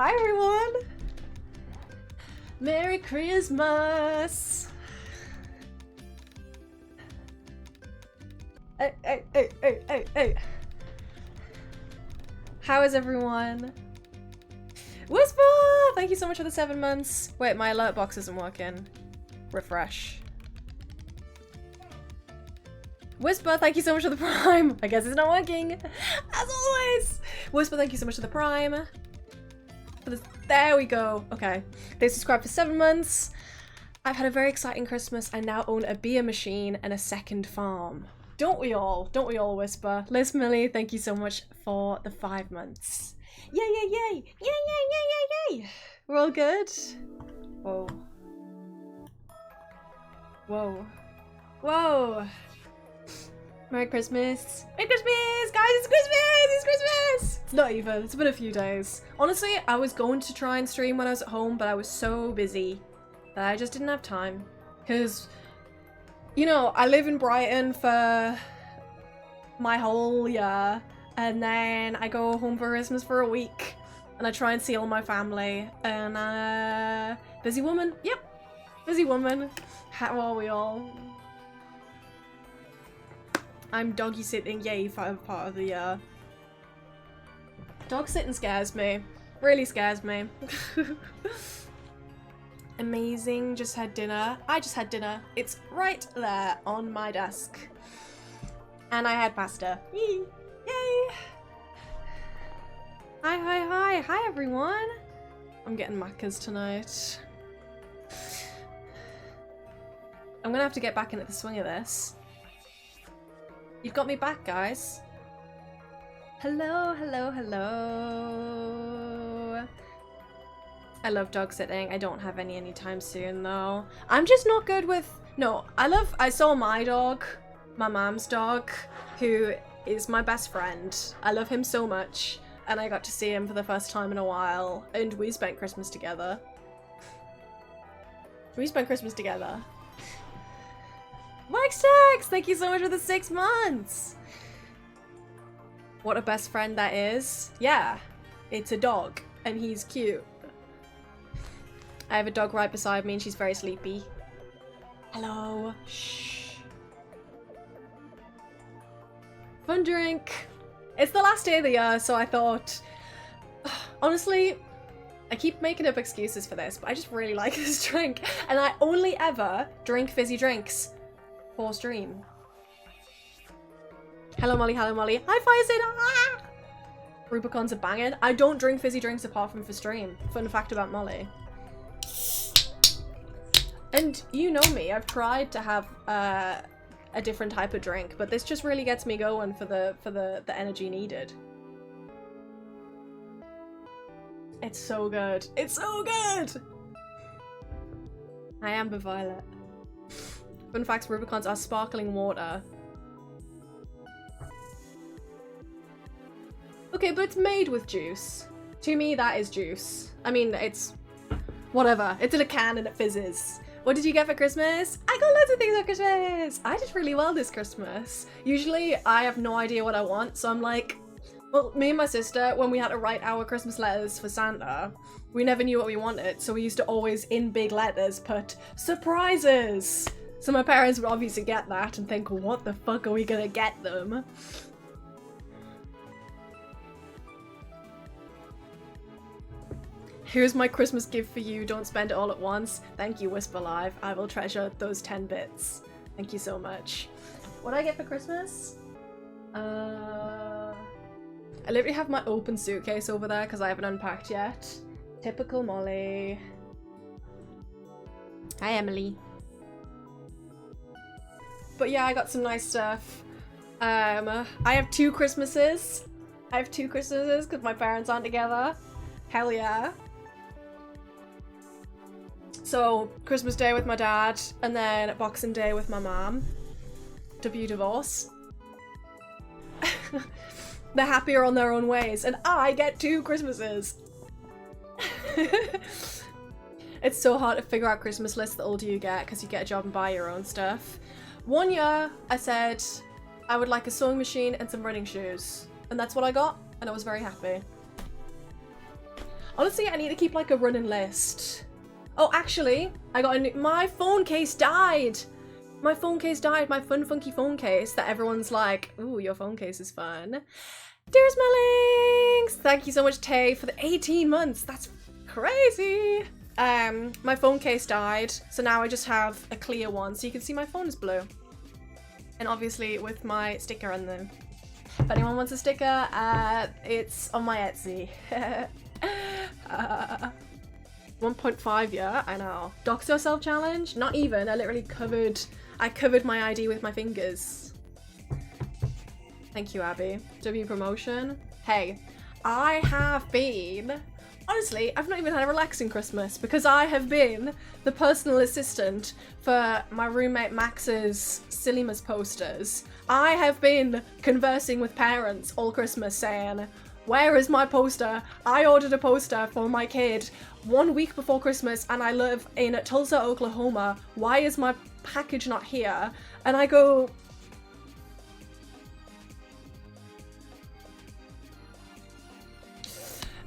Hi everyone! Merry Christmas! Hey. How is everyone? Whisper! Thank you so much for the 7 months. Wait, my alert box isn't working. Refresh. Whisper, thank you so much for the prime. I guess it's not working. As always. Whisper, thank you so much for the prime. There we go. Okay. They subscribed for 7 months. I've had a very exciting Christmas. I now own a beer machine and a second farm. Don't we all? Don't we all, Whisper? Liz Millie, thank you so much for the 5 months. Yay, yay, yay! Yay, yay, yay, yay, yay! We're all good? Whoa. Whoa. Whoa! Merry Christmas. Merry Christmas! Guys, it's Christmas! It's Christmas! It's not even. It's been a few days. Honestly, I was going to try and stream when I was at home, but I was so busy that I just didn't have time. Because, you know, I live in Brighton for my whole year, and then I go home for Christmas for a week, and I try and see all my family, and busy woman. Yep. Busy woman. How are we all? I'm doggy sitting, yay, for part of the year. Dog sitting scares me. Really scares me. Amazing, just had dinner. I just had dinner. It's right there on my desk. And I had pasta. Yay! Yay! Hi everyone! I'm getting macas tonight. I'm gonna have to get back into the swing of this. You've got me back, guys. Hello, hello, hello. I love dog sitting. I don't have any anytime soon, though. I'm just not good with... No, I saw my dog, my mom's dog, who is my best friend. I love him so much, and I got to see him for the first time in a while, and we spent Christmas together. Mike Stacks, thank you so much for the 6 months. What a best friend that is. Yeah, it's a dog, and he's cute. I have a dog right beside me, and she's very sleepy. Hello. Shh. Fun drink. It's the last day of the year, so I thought... Honestly, I keep making up excuses for this, but I just really like this drink, and I only ever drink fizzy drinks for stream. Hello Molly, hello Molly. Hi Firesid! Ah! Rubicon's a banging. I don't drink fizzy drinks apart from for stream. Fun fact about Molly. And you know me, I've tried to have a different type of drink, but this just really gets me going for the energy needed. It's so good. It's so good! I am the Violet. Fun facts, Rubicons are sparkling water. Okay, but it's made with juice. To me, that is juice. I mean, it's... whatever. It's in a can and it fizzes. What did you get for Christmas? I got loads of things for Christmas! I did really well this Christmas. Usually, I have no idea what I want, so I'm like... Well, me and my sister, when we had to write our Christmas letters for Santa, we never knew what we wanted, so we used to always, in big letters, put surprises! So my parents would obviously get that and think, what the fuck are we gonna get them? Here's my Christmas gift for you, don't spend it all at once. Thank you, Whisper Live. I will treasure those 10 bits. Thank you so much. What did I get for Christmas? I literally have my open suitcase over there because I haven't unpacked yet. Typical Molly. Hi, Emily. But yeah, I got some nice stuff. I have 2 Christmases. I have 2 Christmases because my parents aren't together. Hell yeah. So, Christmas Day with my dad, and then Boxing Day with my mom. W divorce. They're happier on their own ways, and I get 2 Christmases. It's so hard to figure out Christmas lists the older you get, because you get a job and buy your own stuff. One year, I said I would like a sewing machine and some running shoes. And that's what I got, and I was very happy. Honestly, I need to keep like a running list. Oh, actually, I got a new, my phone case died. My phone case died, my fun funky phone case that everyone's like, ooh, your phone case is fun. Dearest Melinks! Thank you so much, Tay, for the 18 months. That's crazy. My phone case died, so now I just have a clear one, so you can see my phone is blue. And obviously with my sticker on them. If anyone wants a sticker, it's on my Etsy. 1.5, yeah, I know. Dox yourself challenge? Not even, I literally covered my ID with my fingers. Thank you, Abby. W promotion. Hey, I have been, honestly, I've not even had a relaxing Christmas because I have been the personal assistant for my roommate Max's Sillymas posters. I have been conversing with parents all Christmas saying, where is my poster? I ordered a poster for my kid 1 week before Christmas and I live in Tulsa, Oklahoma. Why is my package not here? And I go,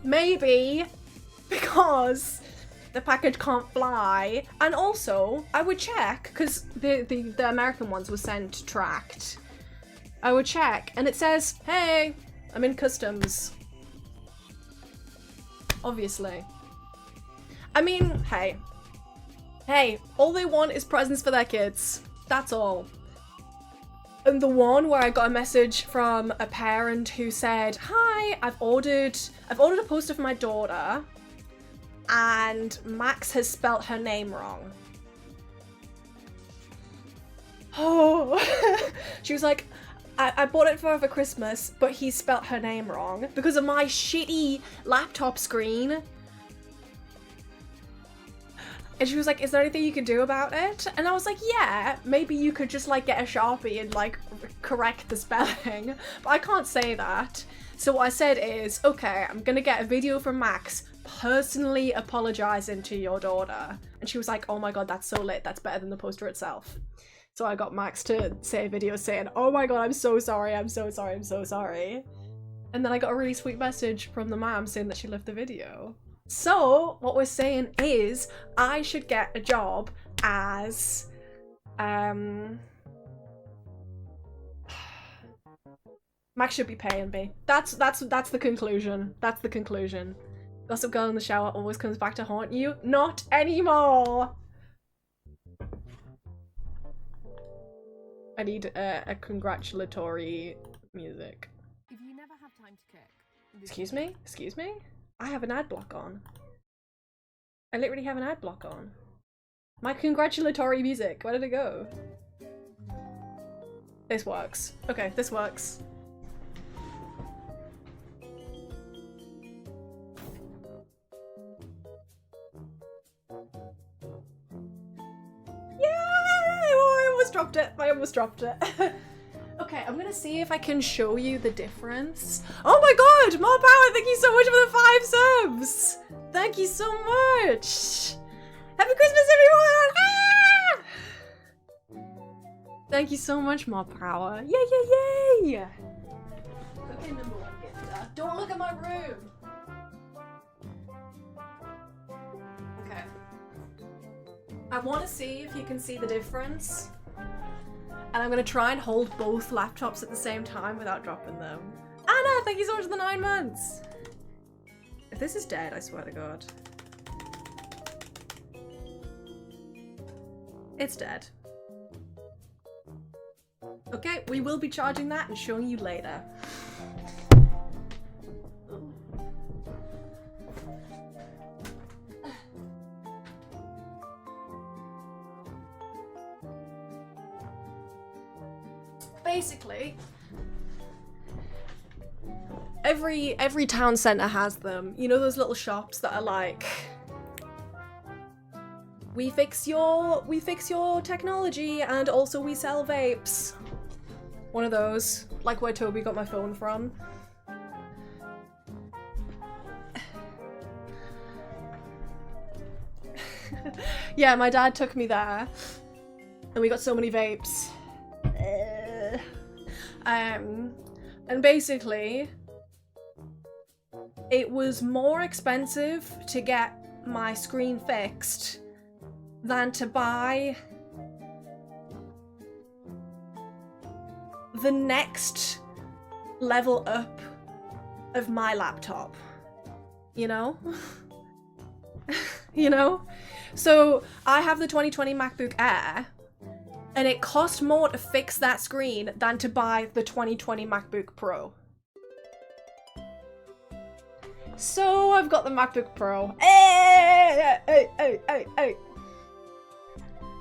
maybe because the package can't fly. And also, I would check, because the American ones were sent tracked. I would check, and it says, hey, I'm in customs. Obviously. I mean, hey. Hey, all they want is presents for their kids. That's all. And the one where I got a message from a parent who said, hi, I've ordered a poster for my daughter and Max has spelt her name wrong. Oh, she was like, I bought it for her for Christmas, but he spelt her name wrong because of my shitty laptop screen. And she was like, is there anything you can do about it? And I was like, yeah, maybe you could just like get a Sharpie and like correct the spelling, but I can't say that. So what I said is, okay, I'm gonna get a video from Max personally apologizing to your daughter. And she was like, oh my god, that's so lit, that's better than the poster itself. So I got Max to say a video saying, oh my god, I'm so sorry, I'm so sorry, I'm so sorry. And then I got a really sweet message from the mom saying that she loved the video. So what we're saying is I should get a job as Max should be paying me. That's the conclusion. That's the conclusion. Gossip Girl in the shower always comes back to haunt you. Not anymore. I need a congratulatory music. If you never have time to cook. Excuse me? Excuse me? I have an ad block on. I literally have an ad block on. My congratulatory music. Where did it go? This works. Okay, this works. I almost dropped it. I almost dropped it. Okay, I'm gonna see if I can show you the difference. Oh my god, more power! Thank you so much for the 5 subs! Thank you so much! Happy Christmas, everyone! Ah! Thank you so much, more power. Yay, yay, yay! Okay, number 1 gifter. Don't look at my room! Okay. I want to see if you can see the difference. And I'm gonna try and hold both laptops at the same time without dropping them. Anna, thank you so much for the 9 months! If this is dead, I swear to god. It's dead. Okay, we will be charging that and showing you later. Basically, every town centre has them. You know those little shops that are like, we fix your technology and also we sell vapes. One of those, like where Toby got my phone from. Yeah, my dad took me there and we got so many vapes. And basically, it was more expensive to get my screen fixed than to buy the next level up of my laptop, you know? You know? So I have the 2020 MacBook Air, and it cost more to fix that screen than to buy the 2020 MacBook Pro. So I've got the MacBook Pro. Hey, hey, hey, hey, hey.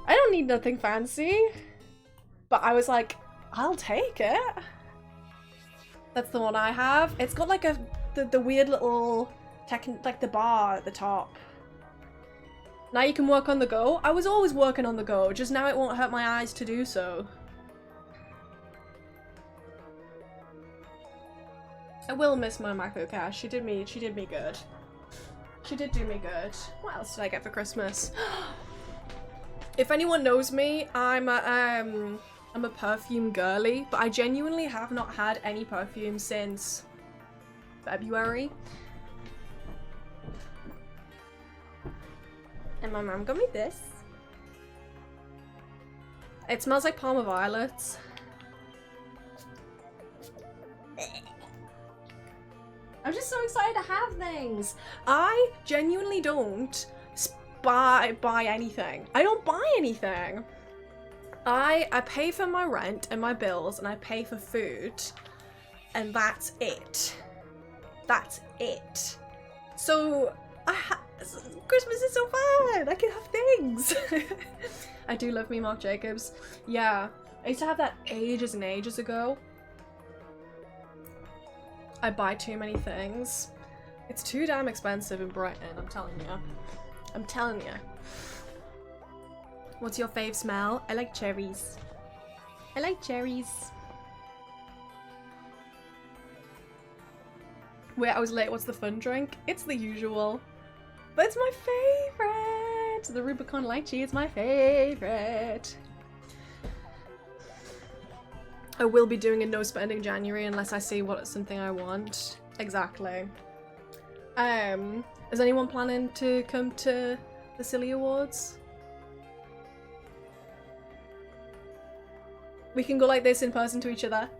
I don't need nothing fancy, but I was like, I'll take it. That's the one I have. It's got like the weird little like the bar at the top. Now you can work on the go. I was always working on the go, just now it won't hurt my eyes to do so. I will miss my MacBook Air. She did me good. She did do me good. What else did I get for Christmas? If anyone knows me, I'm a perfume girly, but I genuinely have not had any perfume since February. And my mom got me this. It smells like Parma violets. I'm just so excited to have things. I genuinely don't buy anything. I don't buy anything. I pay for my rent and my bills, and I pay for food, and that's it. That's it. So Christmas is so fun. I can have things. I do love me Marc Jacobs. Yeah, I used to have that ages and ages ago. I buy too many things. It's too damn expensive in Brighton, I'm telling you. I'm telling you. What's your fave smell? I like cherries. I like cherries. Wait, I was late. What's the fun drink? It's the usual. But it's my favorite! The Rubicon Lychee is my favorite. I will be doing a no spending January unless I see what something I want. Exactly. Is anyone planning to come to the Silly Awards? We can go like this in person to each other.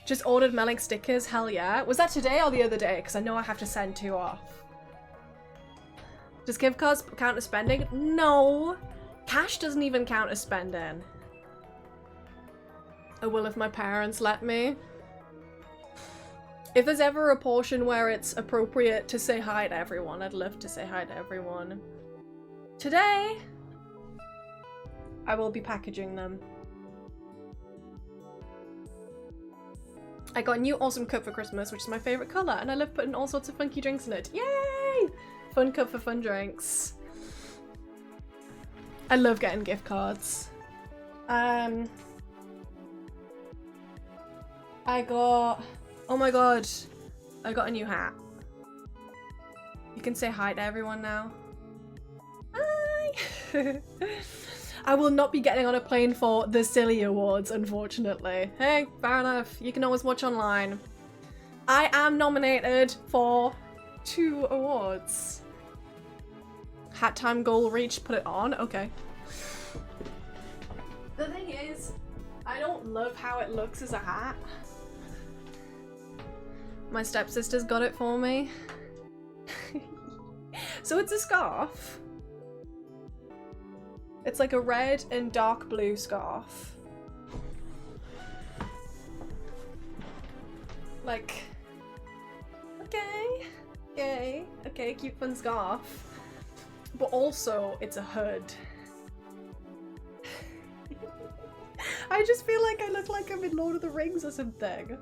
Just ordered Melinks stickers, hell yeah. Was that today or the other day? Because I know I have to send 2 off. Does gift cards count as spending? No. Cash doesn't even count as spending. I will if my parents let me. If there's ever a portion where it's appropriate to say hi to everyone, I'd love to say hi to everyone. Today, I will be packaging them. I got a new awesome cup for Christmas, which is my favourite colour, and I love putting all sorts of funky drinks in it. Yay! Fun cup for fun drinks. I love getting gift cards. I got... Oh my god. I got a new hat. You can say hi to everyone now. Hi! I will not be getting on a plane for the Silly Awards, unfortunately. Hey, fair enough. You can always watch online. I am nominated for 2 awards. Hat time goal reached, put it on. Okay. The thing is, I don't love how it looks as a hat. My stepsister's got it for me. So it's a scarf. It's like a red and dark blue scarf. Like, okay, cute fun scarf. But also, it's a hood. I just feel like I look like I'm in Lord of the Rings or something.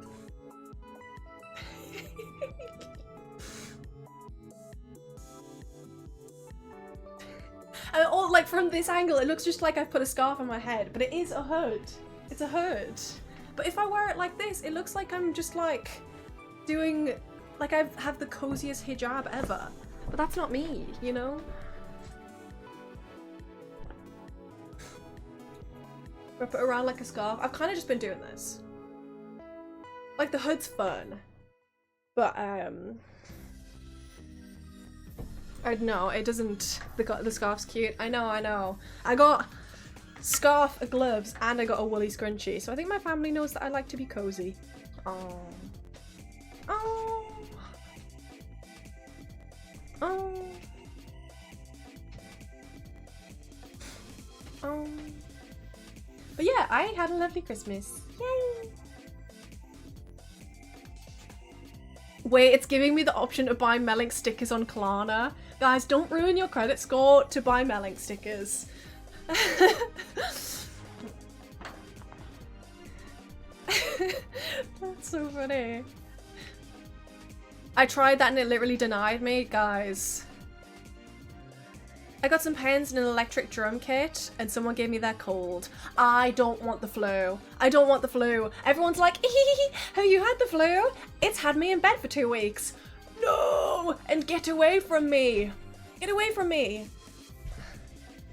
And all, like, from this angle, it looks just like I've put a scarf on my head, but it is a hood. It's a hood. But if I wear it like this, it looks like I'm just, like, doing, like, I have the coziest hijab ever. But that's not me, you know? Wrap it around like a scarf. I've kind of just been doing this. Like, the hood's fun. But I don't know, it doesn't, the scarf's cute. I know. I got scarf, gloves, and I got a woolly scrunchie, so I think my family knows that I like to be cozy. Oh. Oh. Oh. Oh. But yeah, I had a lovely Christmas. Yay! Wait, it's giving me the option to buy Melinks stickers on Klarna. Guys, don't ruin your credit score to buy Melinks stickers. That's so funny. I tried that and it literally denied me, guys. I got some pens and an electric drum kit and someone gave me their cold. I don't want the flu. I don't want the flu. Everyone's like, have you had the flu? It's had me in bed for 2 weeks. No! And get away from me. Get away from me.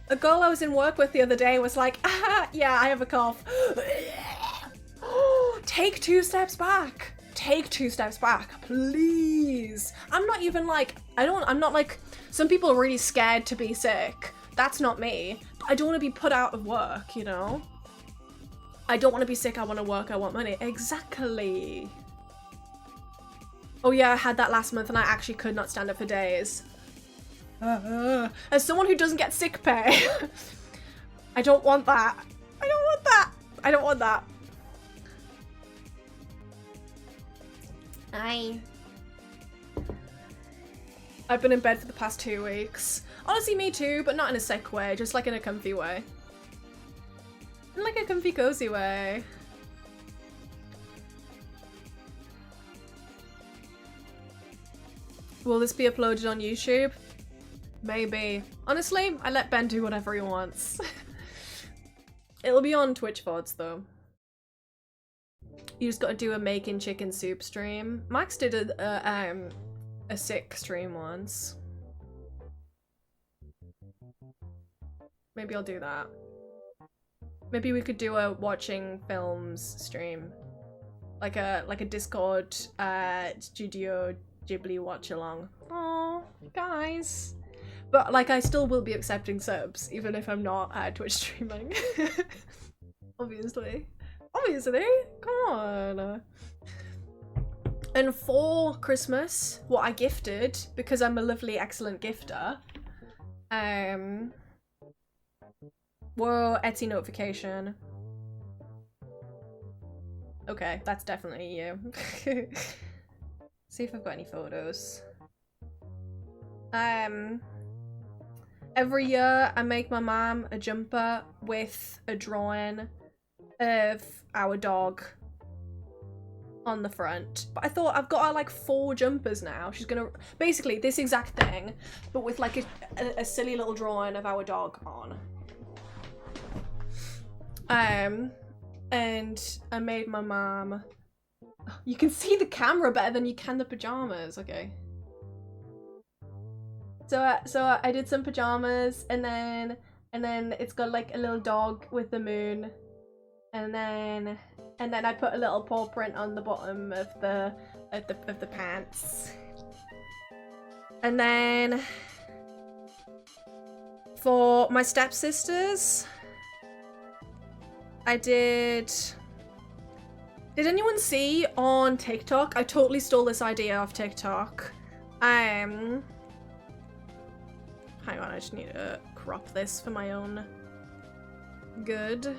A girl I was in work with the other day was like, yeah, I have a cough. Take 2 steps back. Take 2 steps back, please. I'm not even like, I'm not like, some people are really scared to be sick. That's not me. I don't want to be put out of work, you know? I don't want to be sick, I want to work, I want money. Exactly. Oh yeah, I had that last month and I actually could not stand up for days. As someone who doesn't get sick pay, I don't want that. I don't want that. I don't want that. I've been in bed for the past 2 weeks. Honestly, me too, but not in a sick way, just like in a comfy way. In like a comfy, cozy way. Will this be uploaded on YouTube? Maybe. Honestly, I let Ben do whatever he wants. It'll be on Twitch VODs though. You just gotta do a making chicken soup stream. Max did a sick stream once. Maybe I'll do that. Maybe we could do a watching films stream. Like a Discord Studio Ghibli watch along. Oh, guys. But like I still will be accepting subs even if I'm not Twitch streaming. Obviously. Obviously, come on. And for Christmas, what I gifted, because I'm a lovely, excellent gifter, whoa, Etsy notification. Okay, that's definitely you. See if I've got any photos. Every year I make my mom a jumper with a drawing of our dog on the front, but I thought I've got her like 4 jumpers now. She's gonna basically this exact thing but with like a silly little drawing of our dog on. And I made my mom, you can see the camera better than you can the pajamas. Okay, so I did some pajamas and then it's got like a little dog with the moon. And then I put a little paw print on the bottom of the pants. And then for my stepsisters, I did anyone see on TikTok? I totally stole this idea off TikTok. Hang on, I just need to crop this for my own good.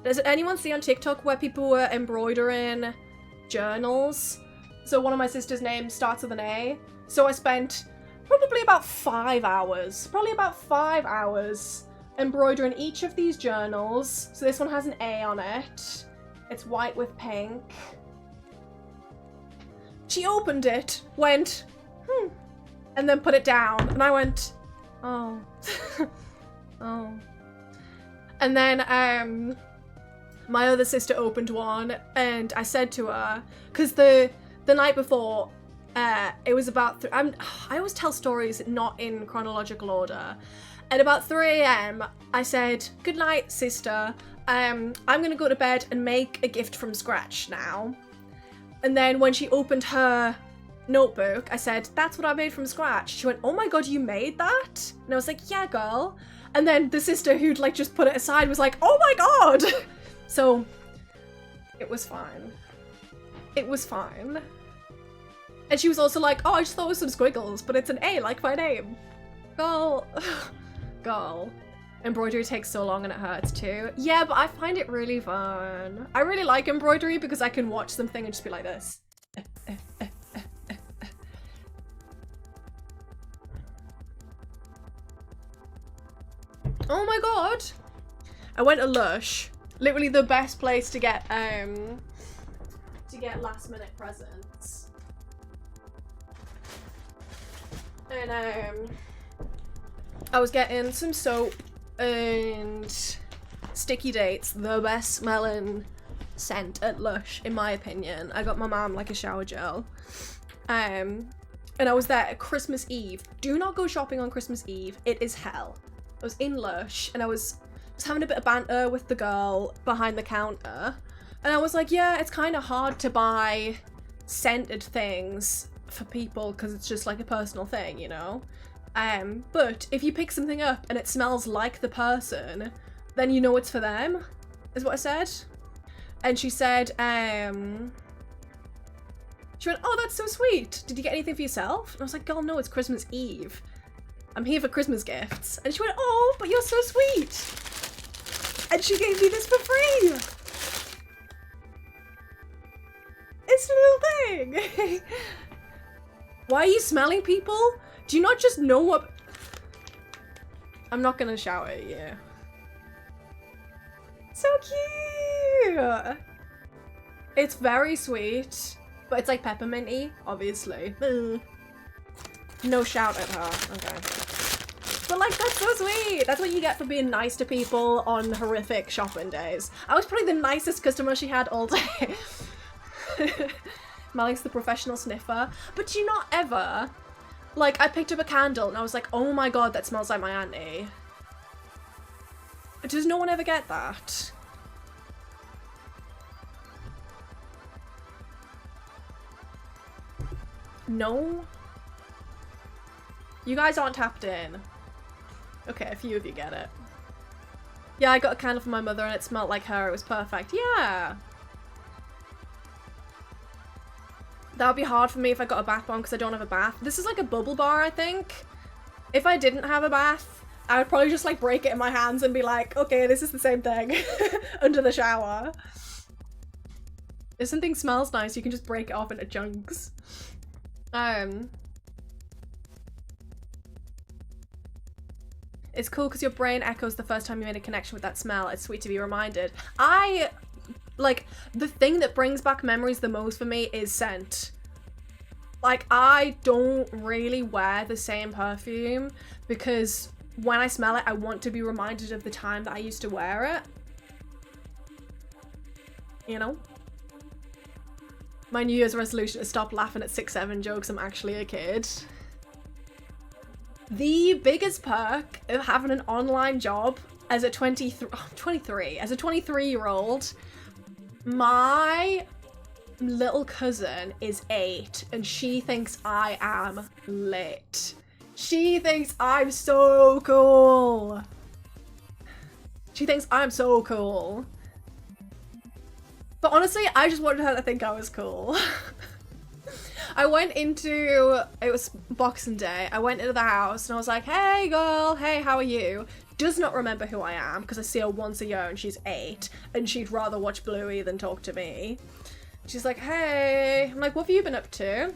Does anyone see on TikTok where people were embroidering journals? So one of my sister's names starts with an A. So I spent probably about 5 hours, embroidering each of these journals. So this one has an A on it. It's white with pink. She opened it, went, and then put it down. And I went, oh. Oh. And then my other sister opened one and I said to her, because the night before, it was about, I always tell stories not in chronological order. At about 3 AM, I said, good night, sister. I'm gonna go to bed and make a gift from scratch now. And then when she opened her notebook, I said, that's what I made from scratch. She went, oh my god, you made that? And I was like, yeah, girl. And then the sister who'd like just put it aside was like, oh my god. So it was fine. It was fine. And she was also like, oh, I just thought it was some squiggles, but it's an A like my name. Girl. Girl. Embroidery takes so long and it hurts too. Yeah, but I find it really fun. I really like embroidery because I can watch something and just be like this. Oh my god! I went to Lush. Literally the best place to get last minute presents. And I was getting some soap and sticky dates, the best smelling scent at Lush, in my opinion. I got my mom like a shower gel. And I was there at Christmas Eve. Do not go shopping on Christmas Eve. It is hell. I was in Lush and I was just having a bit of banter with the girl behind the counter. And I was like, yeah, it's kind of hard to buy scented things for people because it's just like a personal thing, you know? But if you pick something up and it smells like the person, then you know it's for them, is what I said. And she said, she went, oh, that's so sweet. Did you get anything for yourself? And I was like, girl, no, it's Christmas Eve. I'm here for Christmas gifts. And she went, oh, but you're so sweet. And she gave me this for free. It's a little thing. Why are you smelling people? Do you not just know what... I'm not gonna shout at you. So cute! It's very sweet, but it's like pepperminty, obviously. No shout at her, okay. But like, that's so sweet! That's what you get for being nice to people on horrific shopping days. I was probably the nicest customer she had all day. Melinks the professional sniffer. But do you not ever... Like, I picked up a candle and I was like, oh my god, that smells like my auntie. Does no one ever get that? No? You guys aren't tapped in. Okay, a few of you get it. Yeah, I got a candle for my mother and it smelled like her. It was perfect. Yeah! That would be hard for me if I got a bath bomb because I don't have a bath. This is like a bubble bar, I think. If I didn't have a bath, I would probably just like break it in my hands and be like, okay, this is the same thing under the shower. If something smells nice, you can just break it off into chunks. It's cool because your brain echoes the first time you made a connection with that smell. It's sweet to be reminded. Like, the thing that brings back memories the most for me is scent. Like, I don't really wear the same perfume because when I smell it, I want to be reminded of the time that I used to wear it. You know? My New Year's resolution is stop laughing at 6'7" jokes. I'm actually a kid. The biggest perk of having an online job as a 23-year-old, my little cousin is 8 and she thinks I am lit. She thinks I'm so cool. She thinks I'm so cool. But honestly, I just wanted her to think I was cool. I went into, it was Boxing Day, I went into the house and I was like, hey girl, hey, how are you? Does not remember who I am because I see her once a year and she's 8 and she'd rather watch Bluey than talk to me. She's like, hey. I'm like, what have you been up to?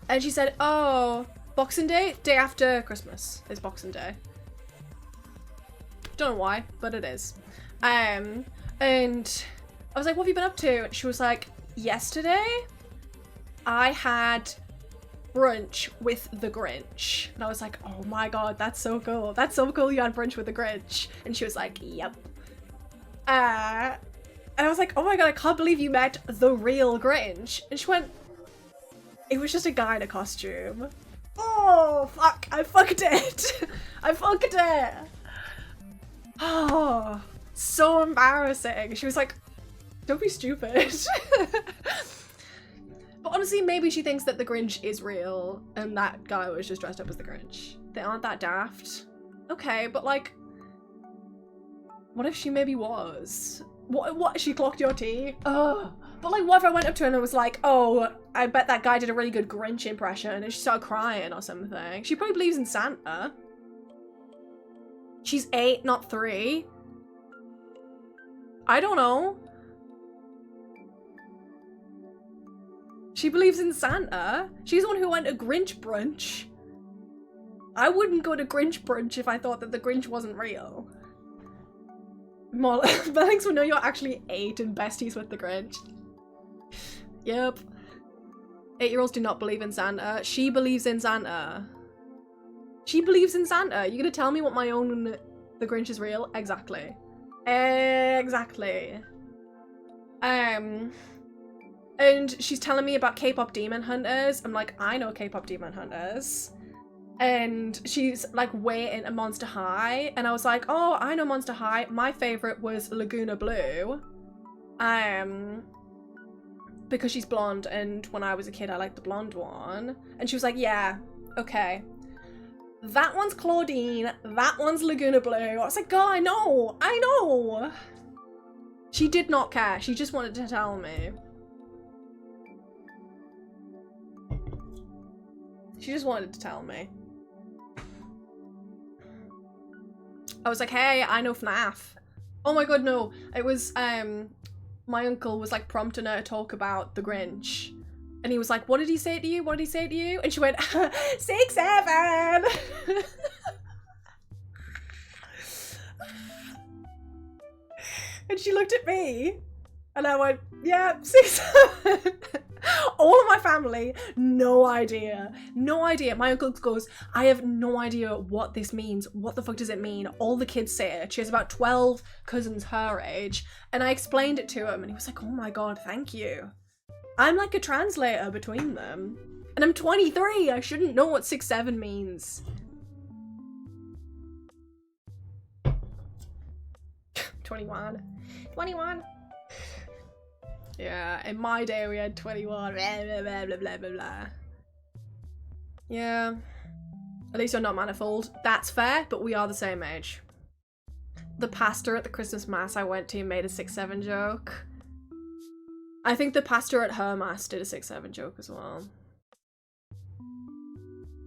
And she said, oh, Boxing Day? Day after Christmas is Boxing Day. Don't know why, but it is. And I was like, what have you been up to? And she was like, yesterday I had brunch with the Grinch. And I was like, oh my god, that's so cool. That's so cool you had brunch with the Grinch. And she was like, yep. And I was like, oh my god, I can't believe you met the real Grinch. And she went, it was just a guy in a costume. Oh, fuck, I fucked it. I fucked it. Oh, so embarrassing. She was like, don't be stupid. But honestly, maybe she thinks that the Grinch is real and that guy was just dressed up as the Grinch. They aren't that daft. Okay, but like, what if she maybe was? What, she clocked your tea? Ugh. But like, what if I went up to her and I was like, oh, I bet that guy did a really good Grinch impression, and she started crying or something. She probably believes in Santa. She's 8, not 3. I don't know. She believes in Santa. She's the one who went to Grinch brunch. I wouldn't go to Grinch brunch if I thought that the Grinch wasn't real. Melinks will know you're actually 8 and besties with the Grinch. Yep. 8-year-olds do not believe in Santa. She believes in Santa. She believes in Santa. You gonna tell me what my own the Grinch is real? Exactly. Exactly. And she's telling me about K-pop demon hunters. I'm like, I know K-pop demon hunters. And she's like waiting at Monster High, and I was like, oh, I know Monster High. My favorite was Laguna Blue. Because she's blonde, and when I was a kid I liked the blonde one. And she was like, yeah, okay. That one's Claudine, that one's Laguna Blue. I was like, girl, I know. She did not care. She just wanted to tell me. She just wanted to tell me. I was like, hey, I know FNAF. Oh my god, no. It was, my uncle was like prompting her to talk about the Grinch. And he was like, what did he say to you? What did he say to you? And she went, 6, 7. And she looked at me and I went, yeah, 6, 7. All of my family, no idea. No idea. My uncle goes, I have no idea what this means. What the fuck does it mean? All the kids say it. She has about 12 cousins her age. And I explained it to him and he was like, oh my god, thank you. I'm like a translator between them. And I'm 23. I shouldn't know what 6, 7 means. 21. 21. Yeah, in my day we had 21. Blah, blah, blah, blah, blah, blah, blah. Yeah. At least you're not manifold. That's fair, but we are the same age. The pastor at the Christmas mass I went to made a 6, 7 joke. I think the pastor at her mass did a 6, 7 joke as well.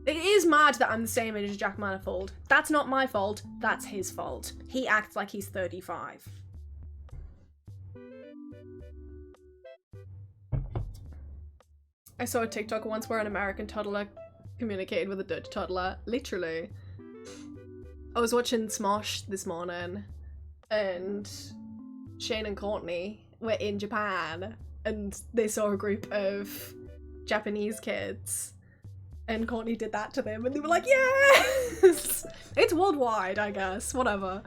It is mad that I'm the same age as Jack Manifold. That's not my fault, that's his fault. He acts like he's 35. I saw a TikTok once where an American toddler communicated with a Dutch toddler. Literally. I was watching Smosh this morning and Shane and Courtney were in Japan and they saw a group of Japanese kids and Courtney did that to them and they were like, yes! It's worldwide, I guess. Whatever.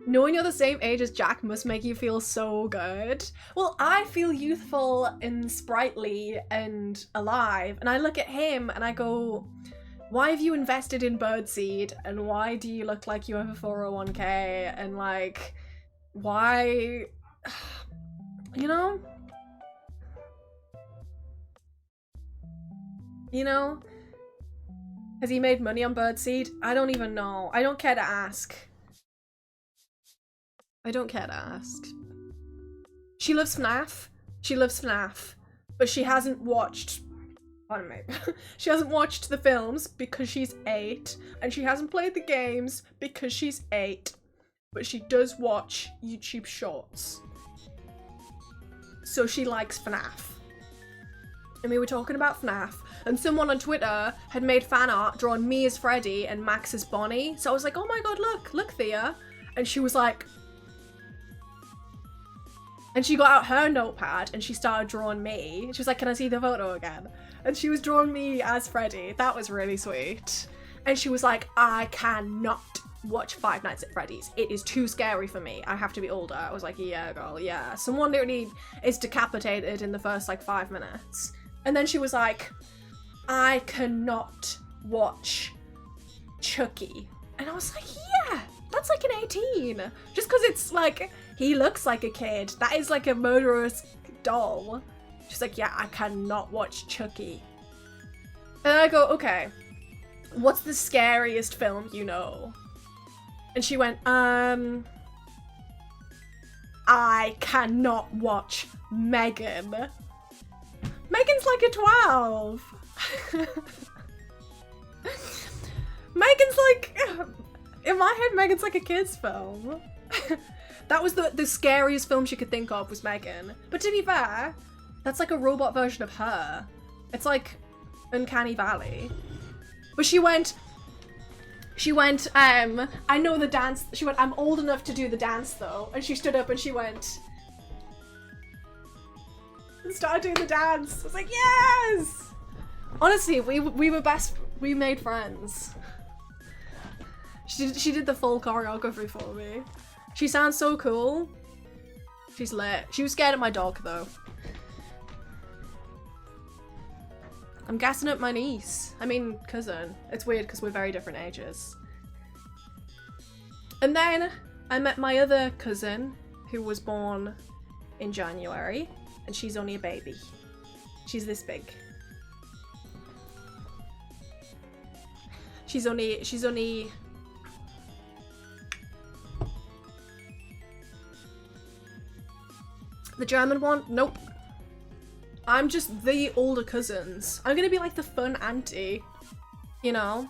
Knowing you're the same age as Jack must make you feel so good. Well, I feel youthful and sprightly and alive, and I look at him and I go, why have you invested in birdseed? And why do you look like you have a 401k? And like, why, you know? You know? Has he made money on birdseed? I don't even know. I don't care to ask. I don't care to ask. She loves FNAF. She loves FNAF. But she hasn't watched... Pardon me. She hasn't watched the films because she's 8. And she hasn't played the games because she's 8. But she does watch YouTube shorts. So she likes FNAF. And we were talking about FNAF. And someone on Twitter had made fan art drawing me as Freddy and Max as Bonnie. So I was like, oh my god, look Thea. And she was like... And she got out her notepad and she started drawing me. She was like, can I see the photo again? And she was drawing me as Freddy. That was really sweet. And she was like, I cannot watch Five Nights at Freddy's. It is too scary for me. I have to be older. I was like, yeah, girl, yeah. Someone literally is decapitated in the first like 5 minutes. And then she was like, I cannot watch Chucky. And I was like, yeah, that's like an 18. Just because it's like... He looks like a kid. That is like a murderous doll. She's like, yeah, I cannot watch Chucky. And I go, okay, what's the scariest film you know? And she went, I cannot watch Megan. Megan's like a 12. Megan's like, in my head, Megan's like a kid's film. That was the scariest film she could think of was Megan. But to be fair, that's like a robot version of her. It's like Uncanny Valley. But she went, I know the dance. She went, I'm old enough to do the dance though. And she stood up and she went, and started doing the dance. I was like, yes! Honestly, we made friends. She did the full choreography for me. She sounds so cool. She's lit. She was scared of my dog though. I'm gassing up my niece. I mean, cousin. It's weird because we're very different ages. And then I met my other cousin who was born in January and she's only a baby. She's this big. She's only the German one? Nope. I'm just the older cousins. I'm gonna be like the fun auntie, you know?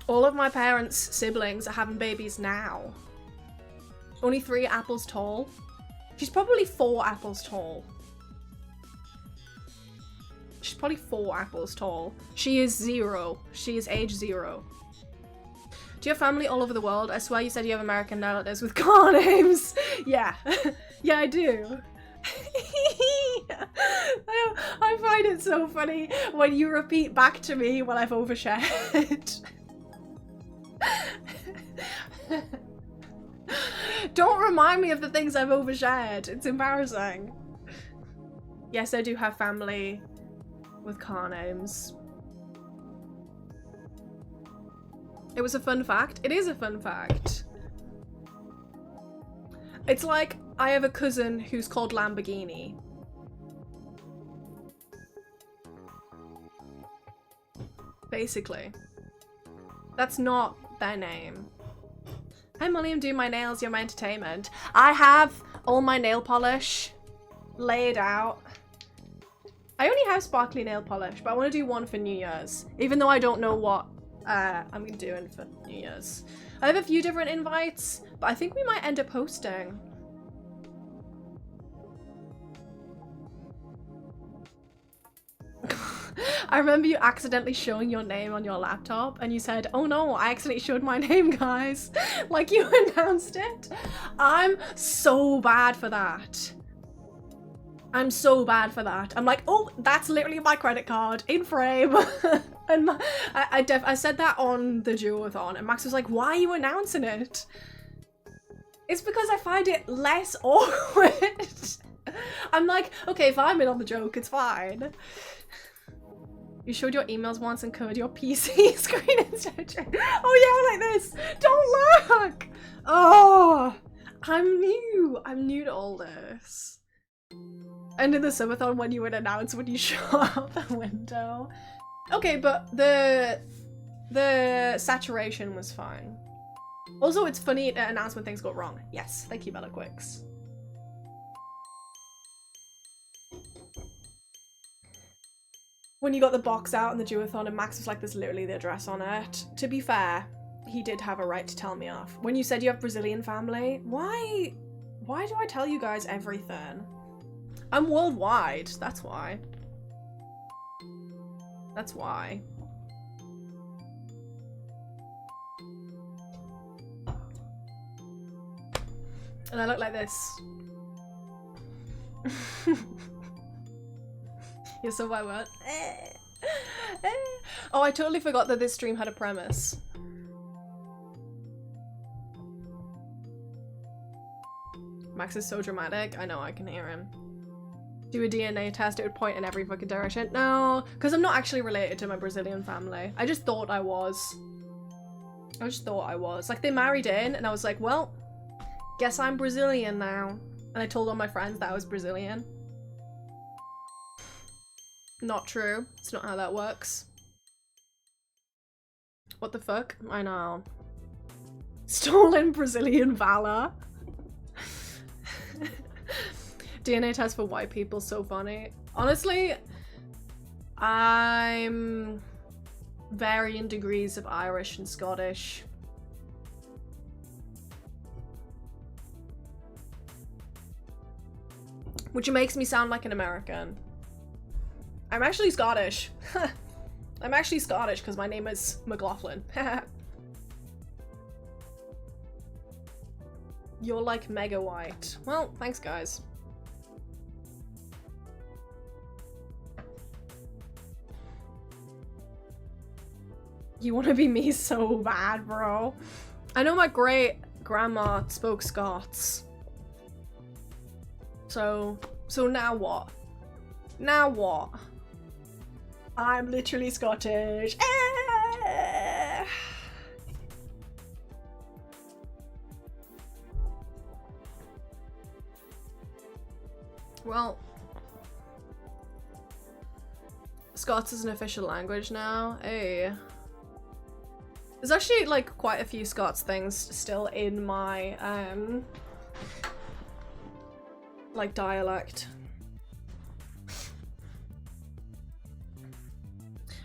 All of my parents' siblings are having babies now. Only 3 apples tall. She's probably 4 apples tall. She's probably 4 apples tall. She is 0. She is age 0. Do you have family all over the world? I swear you said you have American relatives with car names. Yeah. Yeah, I do. I find it so funny when you repeat back to me when I've overshared. Don't remind me of the things I've overshared. It's embarrassing. Yes, I do have family with car names. It was a fun fact. It is a fun fact. It's like I have a cousin who's called Lamborghini. Basically. That's not their name. Hi Molly, I'm doing my nails, you're my entertainment. I have all my nail polish laid out. I only have sparkly nail polish, but I want to do one for New Year's. Even though I don't know what I'm doing for New Year's. I have a few different invites, but I think we might end up hosting. I remember you accidentally showing your name on your laptop and you said, oh no, I accidentally showed my name, guys. Like you announced it. I'm so bad for that. I'm so bad for that. I'm like, oh, that's literally my credit card in frame. And I said that on the Duothon and Max was like, why are you announcing it? It's because I find it less awkward. I'm like, okay, if I'm in on the joke, it's fine. You showed your emails once and covered your PC screen instead. Oh yeah, like this. Don't look. Oh, I'm new to all this. And in the subathon when you would announce when you shot out the window. Okay, but the saturation was fine. Also, it's funny to announce when things go wrong. Yes, thank you, Bella Quicks. When you got the box out and the Duothon and Max was like, there's literally the address on it. To be fair, he did have a right to tell me off. When you said you have Brazilian family, why do I tell you guys everything? I'm worldwide, that's why. That's why. And I look like this. You're so my what? Oh, I totally forgot that this stream had a premise. Max is so dramatic. I know, I can hear him. Do a DNA test, it would point in every fucking direction. No, because I'm not actually related to my Brazilian family. I just thought I was. I just thought I was. Like, they married in, and I was like, well, guess I'm Brazilian now. And I told all my friends that I was Brazilian. Not true. It's not how that works. What the fuck? I know. Stolen Brazilian valor. DNA test for white people, so funny. Honestly, I'm varying degrees of Irish and Scottish. Which makes me sound like an American. I'm actually Scottish. I'm actually Scottish because my name is McLaughlin. You're like mega white. Well, thanks guys. You want to be me so bad, bro. I know my great grandma spoke Scots. So now what? Now what? I'm literally Scottish. Well, Scots is an official language now. Hey. There's actually like quite a few Scots things still in my like dialect.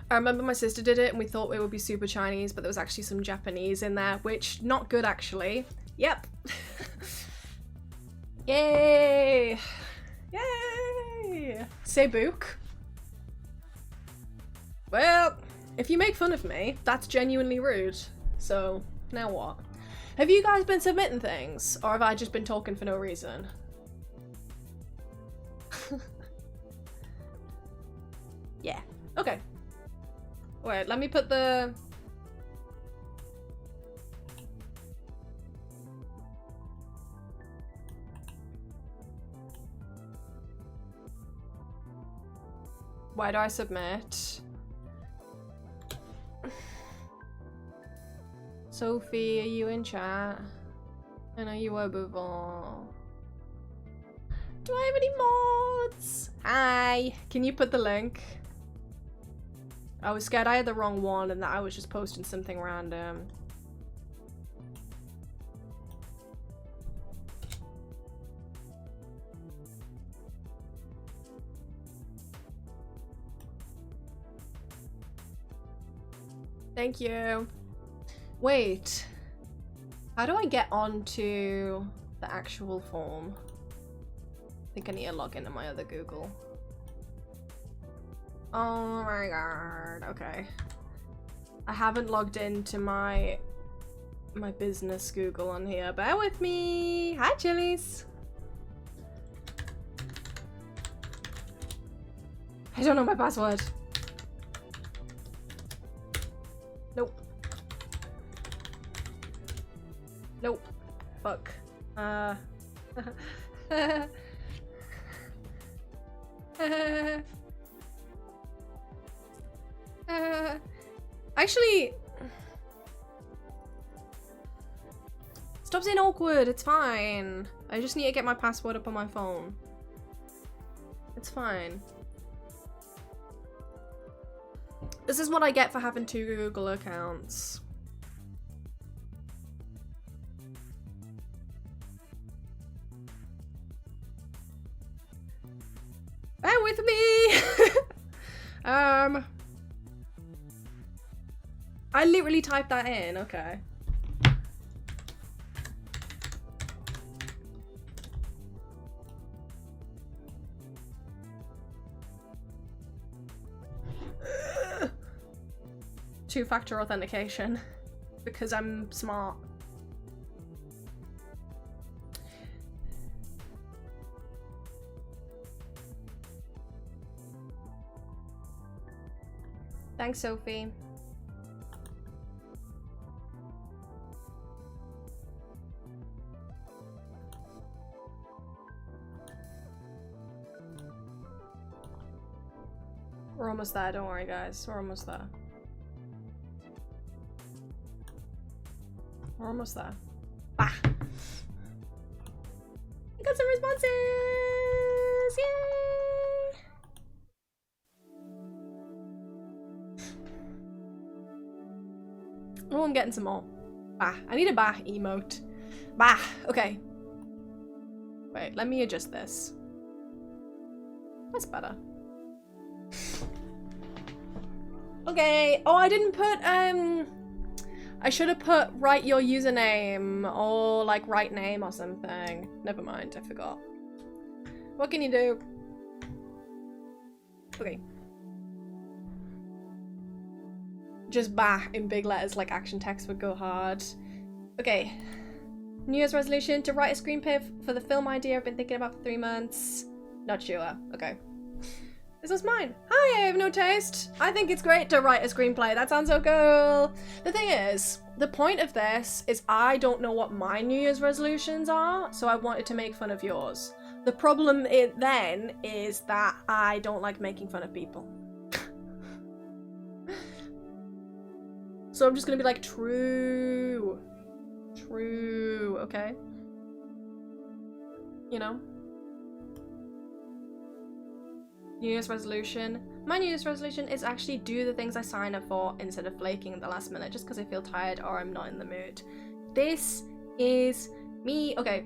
I remember my sister did it and we thought it would be super Chinese, but there was actually some Japanese in there, which not good actually. Yep. Yay! Yay! Say book. Well, if you make fun of me, that's genuinely rude. So, now what? Have you guys been submitting things? Or have I just been talking for no reason? Yeah. Okay. Wait, let me put the... Why do I submit? Sophie, are you in chat? I know you were before. Do I have any mods? Hi! Can you put the link? I was scared I had the wrong one and that I was just posting something random. Thank you. Wait. How do I get onto the actual form? I think I need to log into my other Google. Oh my god. Okay. I haven't logged into my business Google on here. Bear with me. Hi, Chilies. I don't know my password. Nope. Nope. Fuck. Actually, stop saying awkward. It's fine. I just need to get my password up on my phone. It's fine. This is what I get for having 2 Google accounts. Bear with me. I literally typed that in. Okay. Two-factor authentication because I'm smart. Thanks, Sophie. We're almost there, don't worry guys. We're almost there. We're almost there. Ah! got some responses! Yay! Oh, I'm getting some more. Bah. I need a bah emote. Bah. Okay. Wait, let me adjust this. That's better. Okay. Oh, I didn't put, I should have put write your username or like write name or something. Never mind, I forgot. What can you do? Okay. Just bah in big letters like action text would go hard. Okay. New Year's resolution to write a screenplay for the film idea I've been thinking about for 3 months. Not sure. Okay. This was mine. Hi, I have no taste. I think it's great to write a screenplay. That sounds so cool. The thing is, the point of this is I don't know what my New Year's resolutions are, so I wanted to make fun of yours. The problem then is that I don't like making fun of people. So I'm just gonna be like, true. True, okay? You know? New Year's resolution. My New Year's resolution is actually do the things I sign up for instead of flaking at the last minute just because I feel tired or I'm not in the mood. This is me. Okay.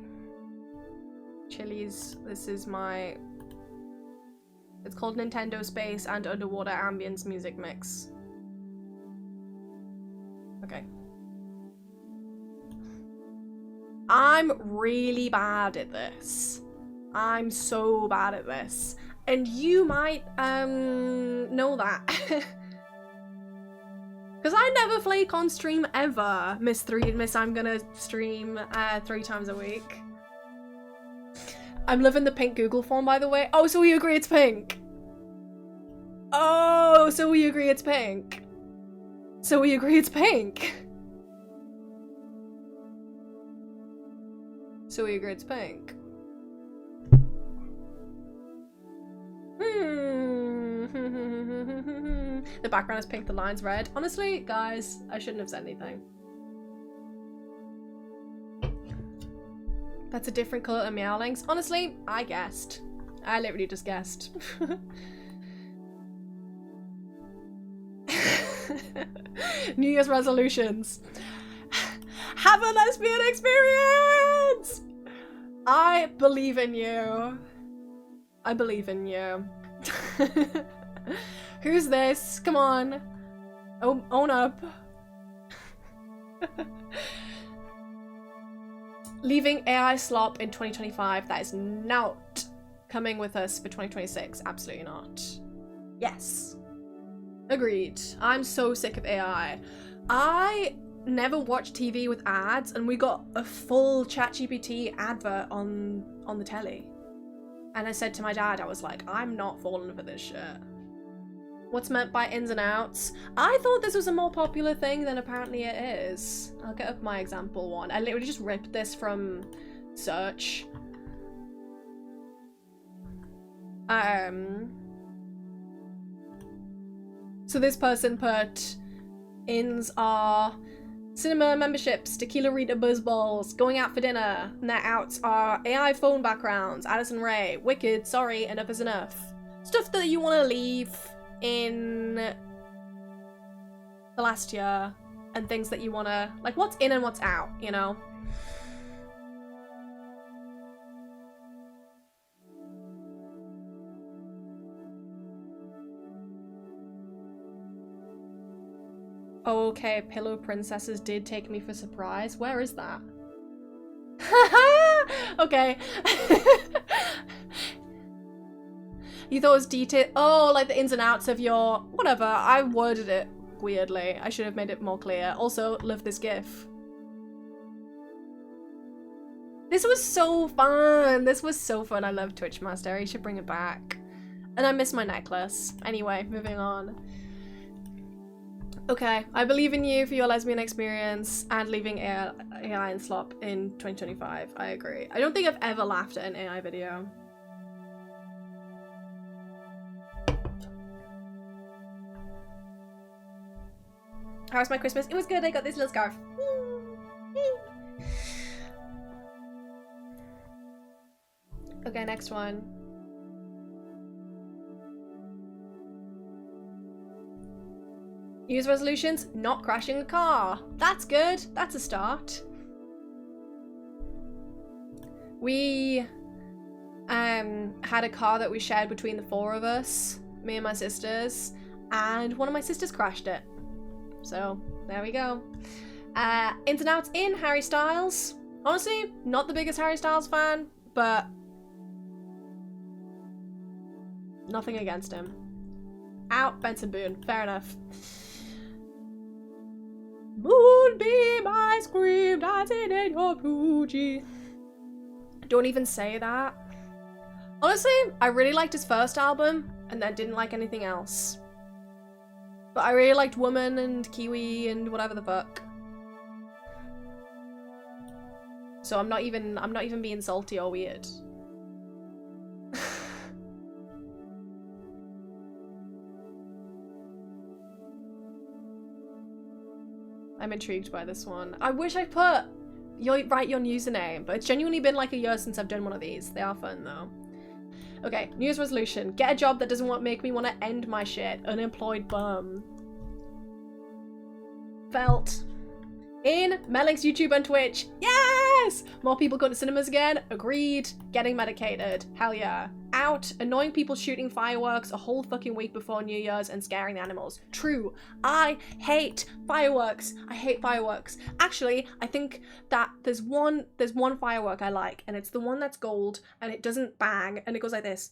Chili's. This is my... It's called Nintendo Space and Underwater Ambience Music Mix. Okay. I'm really bad at this. I'm so bad at this. And you might, know that. Because I never flake on stream ever, Miss I'm gonna stream 3 times a week. I'm loving the pink Google form, by the way. Oh, so we agree it's pink. Oh, so we agree it's pink. So we agree it's pink. So we agree it's pink. The background is pink, the line's red. Honestly, guys, I shouldn't have said anything. That's a different colour than Meowlings. Honestly, I guessed. I literally just guessed. New Year's resolutions. Have a lesbian experience! I believe in you. I believe in you. Who's this? Come on. Own up. Leaving AI slop in 2025. That is not coming with us for 2026. Absolutely not. Yes. Agreed. I'm so sick of AI. I never watched TV with ads and we got a full ChatGPT advert on the telly. And I said to my dad, I was like, I'm not falling for this shit. What's meant by ins and outs? I thought this was a more popular thing than apparently it is. I'll get up my example one. I literally just ripped this from search. So this person put, ins are cinema memberships, tequila Rita buzz balls, going out for dinner. Net outs are AI phone backgrounds, Addison Rae, Wicked, sorry, enough is enough. Stuff that you want to leave in the last year, and things that you want to, like, what's in and what's out, you know? Okay, Pillow Princesses did take me for surprise. Where is that? Okay. You thought it was detailed? Oh, like the ins and outs of your... Whatever, I worded it weirdly. I should have made it more clear. Also, love this gif. This was so fun. This was so fun. I love Twitchmaster. You should bring it back. And I miss my necklace. Anyway, moving on. Okay, I believe in you for your lesbian experience and leaving AI and slop in 2025. I agree. I don't think I've ever laughed at an AI video. How was my Christmas? It was good. I got this little scarf. Okay, next one. Use resolutions, not crashing a car. That's good. That's a start. We had a car that we shared between the 4 of us, me and my sisters, and one of my sisters crashed it. So there we go. Ins and outs in Harry Styles. Honestly, not the biggest Harry Styles fan, but nothing against him. Out, Benson Boone. Fair enough. Moonbeam ice cream dancing in your blue jeans. Don't even say that. Honestly, I really liked his first album and then didn't like anything else. But I really liked Woman and Kiwi and whatever the fuck. So I'm not even being salty or weird. I'm intrigued by this one. I wish I put your username, but it's genuinely been like a year since I've done one of these. They are fun though. Okay, New Year's resolution. Get a job that doesn't make me want to end my shit. Unemployed bum. Felt. In Melinks, YouTube and Twitch. Yes! More people going to cinemas again. Agreed. Getting medicated. Hell yeah. Out. Annoying people shooting fireworks a whole fucking week before New Year's and scaring the animals. True. I hate fireworks. I hate fireworks. Actually, I think that there's one firework I like, and it's the one that's gold and it doesn't bang and it goes like this.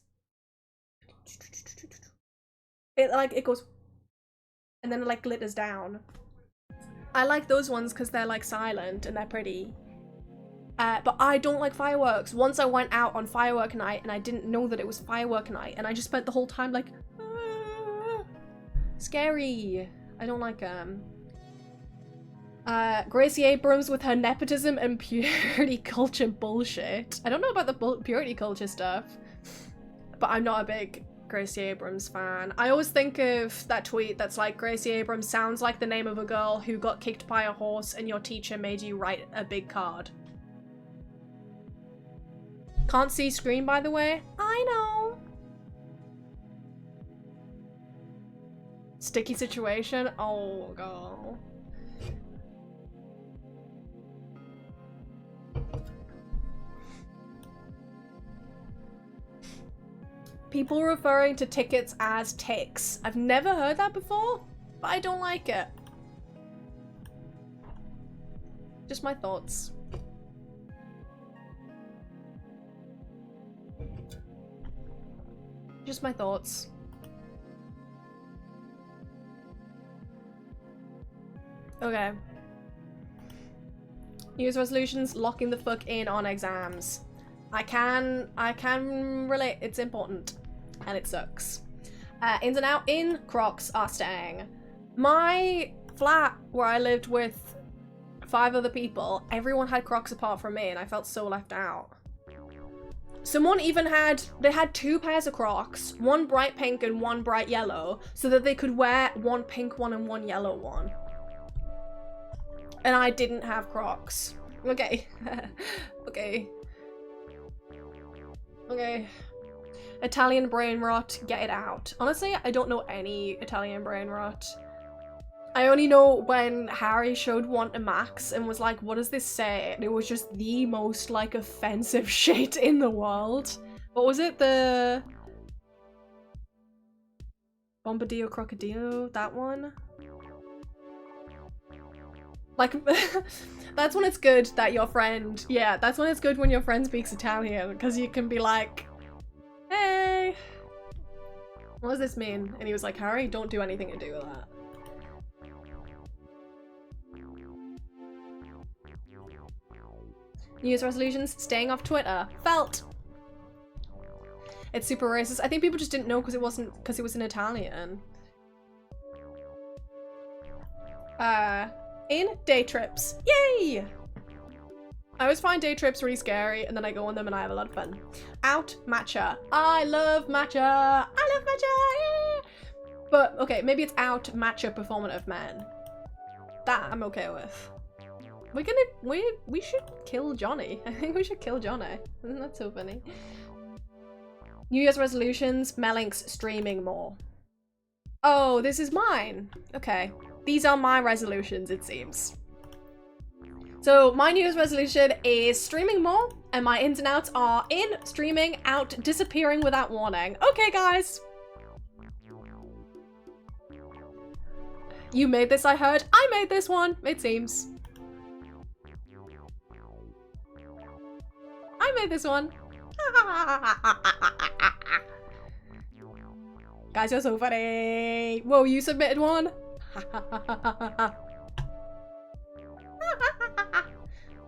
It goes and then it like glitters down. I like those ones because they're like silent and they're pretty. But I don't like fireworks. Once I went out on firework night and I didn't know that it was firework night and I just spent the whole time like, scary. I don't like them. Gracie Abrams with her nepotism and purity culture bullshit. I don't know about the purity culture stuff, but I'm not a big Gracie Abrams fan. I always think of that tweet that's like, Gracie Abrams sounds like the name of a girl who got kicked by a horse and your teacher made you write a big card. Can't see screen, by the way. I know. Sticky situation. Oh god. People referring to tickets as ticks. I've never heard that before, but I don't like it. Just my thoughts. Just my thoughts. Okay. New Year's resolutions, locking the fuck in on exams. I can relate, it's important. And it sucks. Ins and out in, Crocs are staying. My flat where I lived with 5 other people, everyone had Crocs apart from me and I felt so left out. Someone even had 2 pairs of Crocs, one bright pink and one bright yellow, so that they could wear one pink one and one yellow one. And I didn't have Crocs. Okay. Okay. Okay. Italian brain rot, get it out. Honestly, I don't know any Italian brain rot. I only know when Harry showed one to Max and was like, what does this say? And it was just the most like offensive shit in the world. What was it? The Bombadillo Crocodillo? That one? Like, that's when it's good that your friend, yeah, that's when it's good when your friend speaks Italian, because you can be like, hey, what does this mean? And he was like, Harry, don't do anything to do with that. New Year's resolutions, staying off Twitter. Felt. It's super racist. I think people just didn't know because it was in Italian. In day trips. Yay! I always find day trips really scary and then I go on them and I have a lot of fun. Out, matcha. I love matcha. I love matcha. Yeah. But okay, maybe it's out matcha performative men. That I'm okay with. We should kill Johnny. I think we should kill Johnny. Isn't that so funny? New Year's resolutions, Melinks streaming more. Oh, this is mine. Okay. These are my resolutions, it seems. So my New Year's resolution is streaming more, and my ins and outs are in, streaming, out, disappearing without warning. Okay, guys. You made this, I heard. I made this one, it seems. I made this one. Guys, you're so funny. Whoa, you submitted one?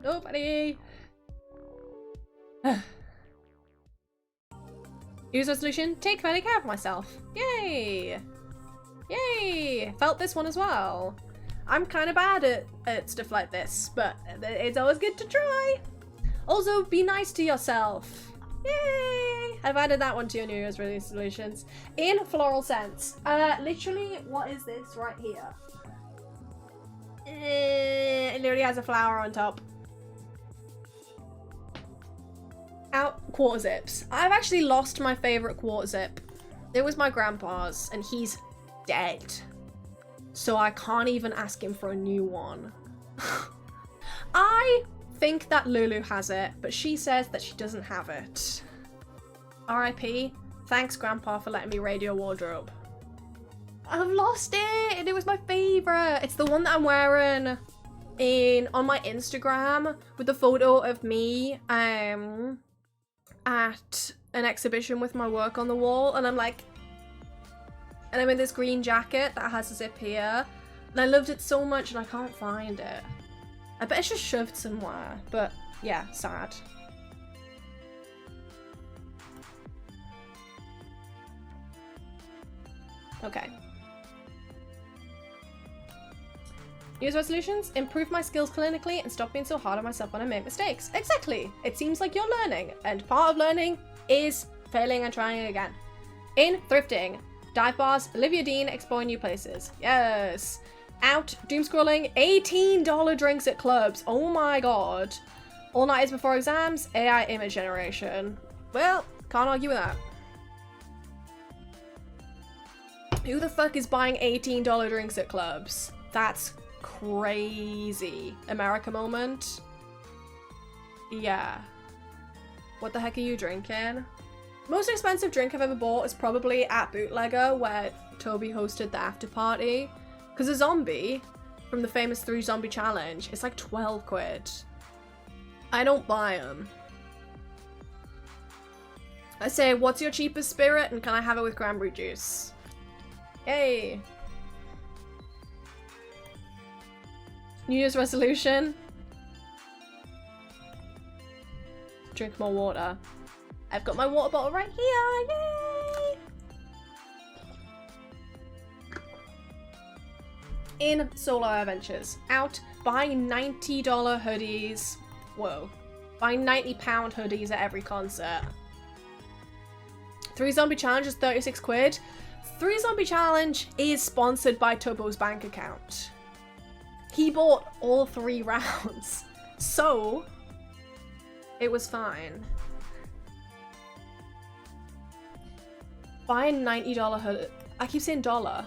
Nobody. Use resolution, take better care of myself. Yay. Yay. Felt this one as well. I'm kind of bad at stuff like this, but it's always good to try. Also, be nice to yourself. Yay! I've added that one to your New Year's resolutions. In floral scents. Literally, what is this right here? It literally has a flower on top. Out quarter zips. I've actually lost my favorite quarter zip. It was my grandpa's, and he's dead. So I can't even ask him for a new one. I think that Lulu has it, but she says that she doesn't have it. R.I.P. Thanks, Grandpa, for letting me raid your wardrobe. I've lost it, and it was my favorite. It's the one that I'm wearing on my Instagram with the photo of me at an exhibition with my work on the wall, and I'm in this green jacket that has a zip here, and I loved it so much, and I can't find it. I bet it's just shoved somewhere, but yeah, sad. Okay. New Year's resolutions, improve my skills clinically and stop being so hard on myself when I make mistakes. Exactly. It seems like you're learning, and part of learning is failing and trying again. In thrifting, dive bars, Olivia Dean, exploring new places. Yes. Out, doom scrolling, $18 drinks at clubs. Oh my god. All nights before exams, AI image generation. Well, can't argue with that. Who the fuck is buying $18 drinks at clubs? That's crazy. America moment. Yeah. What the heck are you drinking? Most expensive drink I've ever bought is probably at Bootlegger, where Toby hosted the after party. Because a zombie from the famous 3 Zombie Challenge is like 12 quid. I don't buy them. I say, what's your cheapest spirit and can I have it with cranberry juice? Yay. New Year's resolution. Drink more water. I've got my water bottle right here. Yay! In solo adventures. Out buying $90 hoodies. Whoa. Buying £90 hoodies at every concert. 3 Zombie Challenge is 36 quid. 3 Zombie Challenge is sponsored by Tubbo's bank account. He bought all 3 rounds. So, it was fine. Buying $90 hoodie. I keep saying dollar.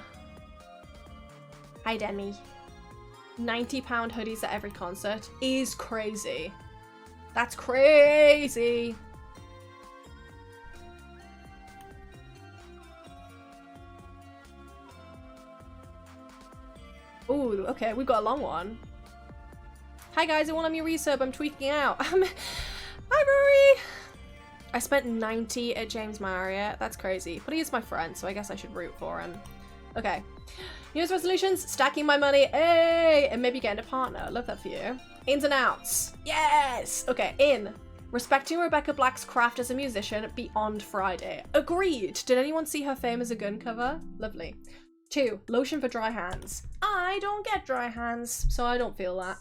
Hi, Demi. £90 hoodies at every concert is crazy. That's crazy. Ooh, okay, we've got a long one. Hi guys, I want on your resub, I'm tweaking out. Hi Rory! I spent 90 at James Marriott, that's crazy. But he is my friend, so I guess I should root for him. Okay. New Year's resolutions, stacking my money, hey! And maybe getting a partner, love that for you. Ins and outs, yes! Okay, in. Respecting Rebecca Black's craft as a musician beyond Friday. Agreed! Did anyone see her fame as a gun cover? Lovely. 2, lotion for dry hands. I don't get dry hands, so I don't feel that.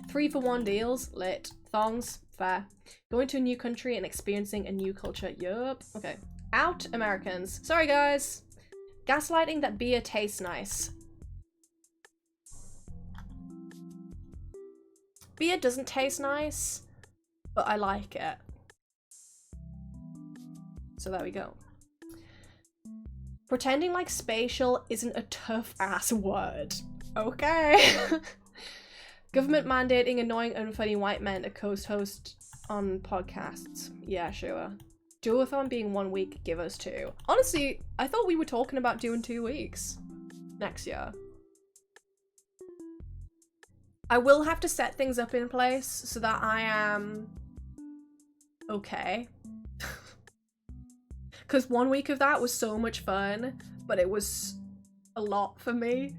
3 for 1 deals, lit. Thongs, fair. Going to a new country and experiencing a new culture, yup. Okay. Out, Americans. Sorry guys. Gaslighting that beer tastes nice. Beer doesn't taste nice, but I like it. So there we go. Pretending like spatial isn't a tough ass word. Okay. Government mandating annoying unfunny white men to host on podcasts. Yeah, sure. Duothon being 1 week, give us 2. Honestly, I thought we were talking about doing 2 weeks next year. I will have to set things up in place so that I am okay. Because 1 week of that was so much fun, but it was a lot for me.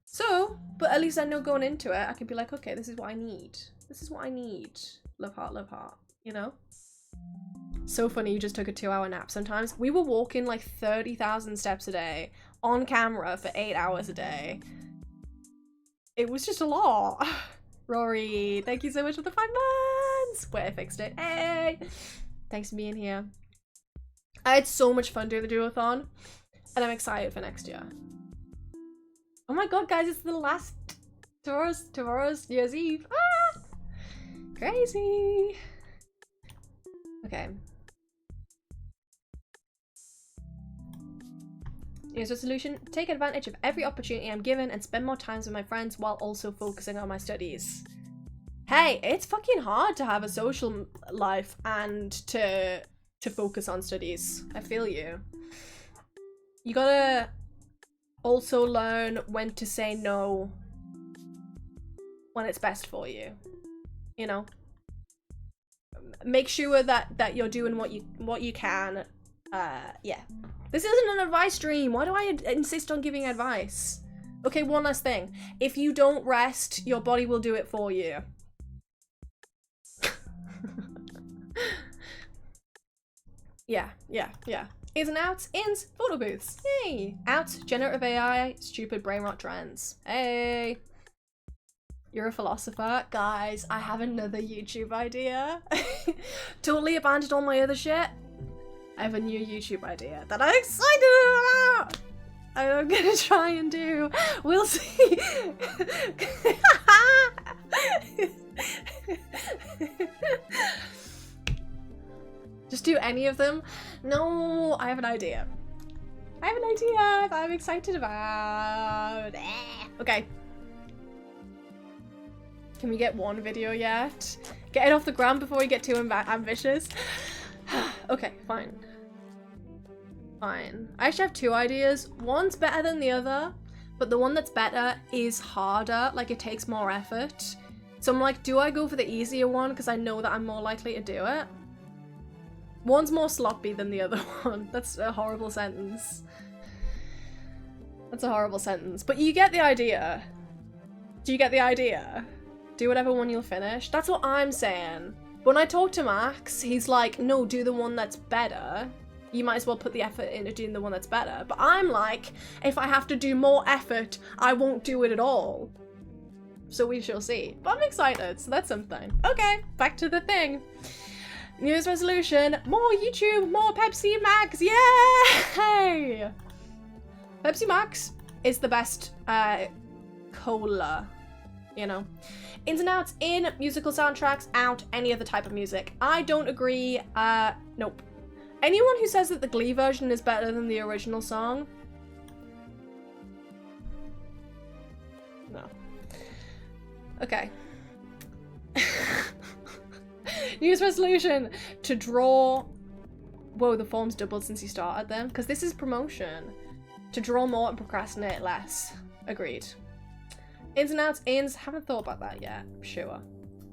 So, but at least I know going into it, I could be like, okay, this is what I need. This is what I need. Love heart, you know? So funny, you just took a 2-hour nap sometimes. We were walking like 30,000 steps a day on camera for 8 hours a day. It was just a lot. Rory, thank you so much for the 5 months. Wait, I fixed it. Hey! Thanks for being here. I had so much fun doing the duothon, and I'm excited for next year. Oh my god, guys, it's the last tomorrow's New Year's Eve. Ah! Crazy. Okay. New Year's resolution, take advantage of every opportunity I'm given and spend more time with my friends while also focusing on my studies. Hey, it's fucking hard to have a social life and to focus on studies. I feel you. You gotta also learn when to say no when it's best for you. You know? Make sure that you're doing what you can. Yeah. This isn't an advice stream. Why do I insist on giving advice? Okay, one last thing. If you don't rest, your body will do it for you. Yeah. Ins and outs, ins, photo booths. Hey. Outs, generative AI, stupid brain rot trends. Hey. You're a philosopher. Guys, I have another YouTube idea. Totally abandoned all my other shit. I have a new YouTube idea that I'm excited about. I'm gonna try and do. We'll see. Just do any of them? No, I have an idea. I have an idea that I'm excited about. Okay. Can we get one video yet? Get it off the ground before we get too ambitious. Okay, fine. Fine. I actually have 2 ideas. One's better than the other, but the one that's better is harder. Like, it takes more effort. So I'm like, do I go for the easier one because I know that I'm more likely to do it? One's more sloppy than the other one. That's a horrible sentence. That's a horrible sentence. But you get the idea. Do you get the idea? Do whatever one you'll finish. That's what I'm saying. When I talk to Max, he's like, no, do the one that's better. You might as well put the effort into doing the one that's better. But I'm like, if I have to do more effort, I won't do it at all. So we shall see. But I'm excited, so that's something. Okay, back to the thing. New Year's resolution, more YouTube, more Pepsi Max, yay! Pepsi Max is the best cola, you know. Ins and outs, in, musical soundtracks, out, any other type of music. I don't agree, nope. Anyone who says that the Glee version is better than the original song? No. Okay. New Year's resolution to draw. Whoa, the form's doubled since you started then. Because this is promotion. To draw more and procrastinate less. Agreed. Ins and outs, ins. Haven't thought about that yet. Sure.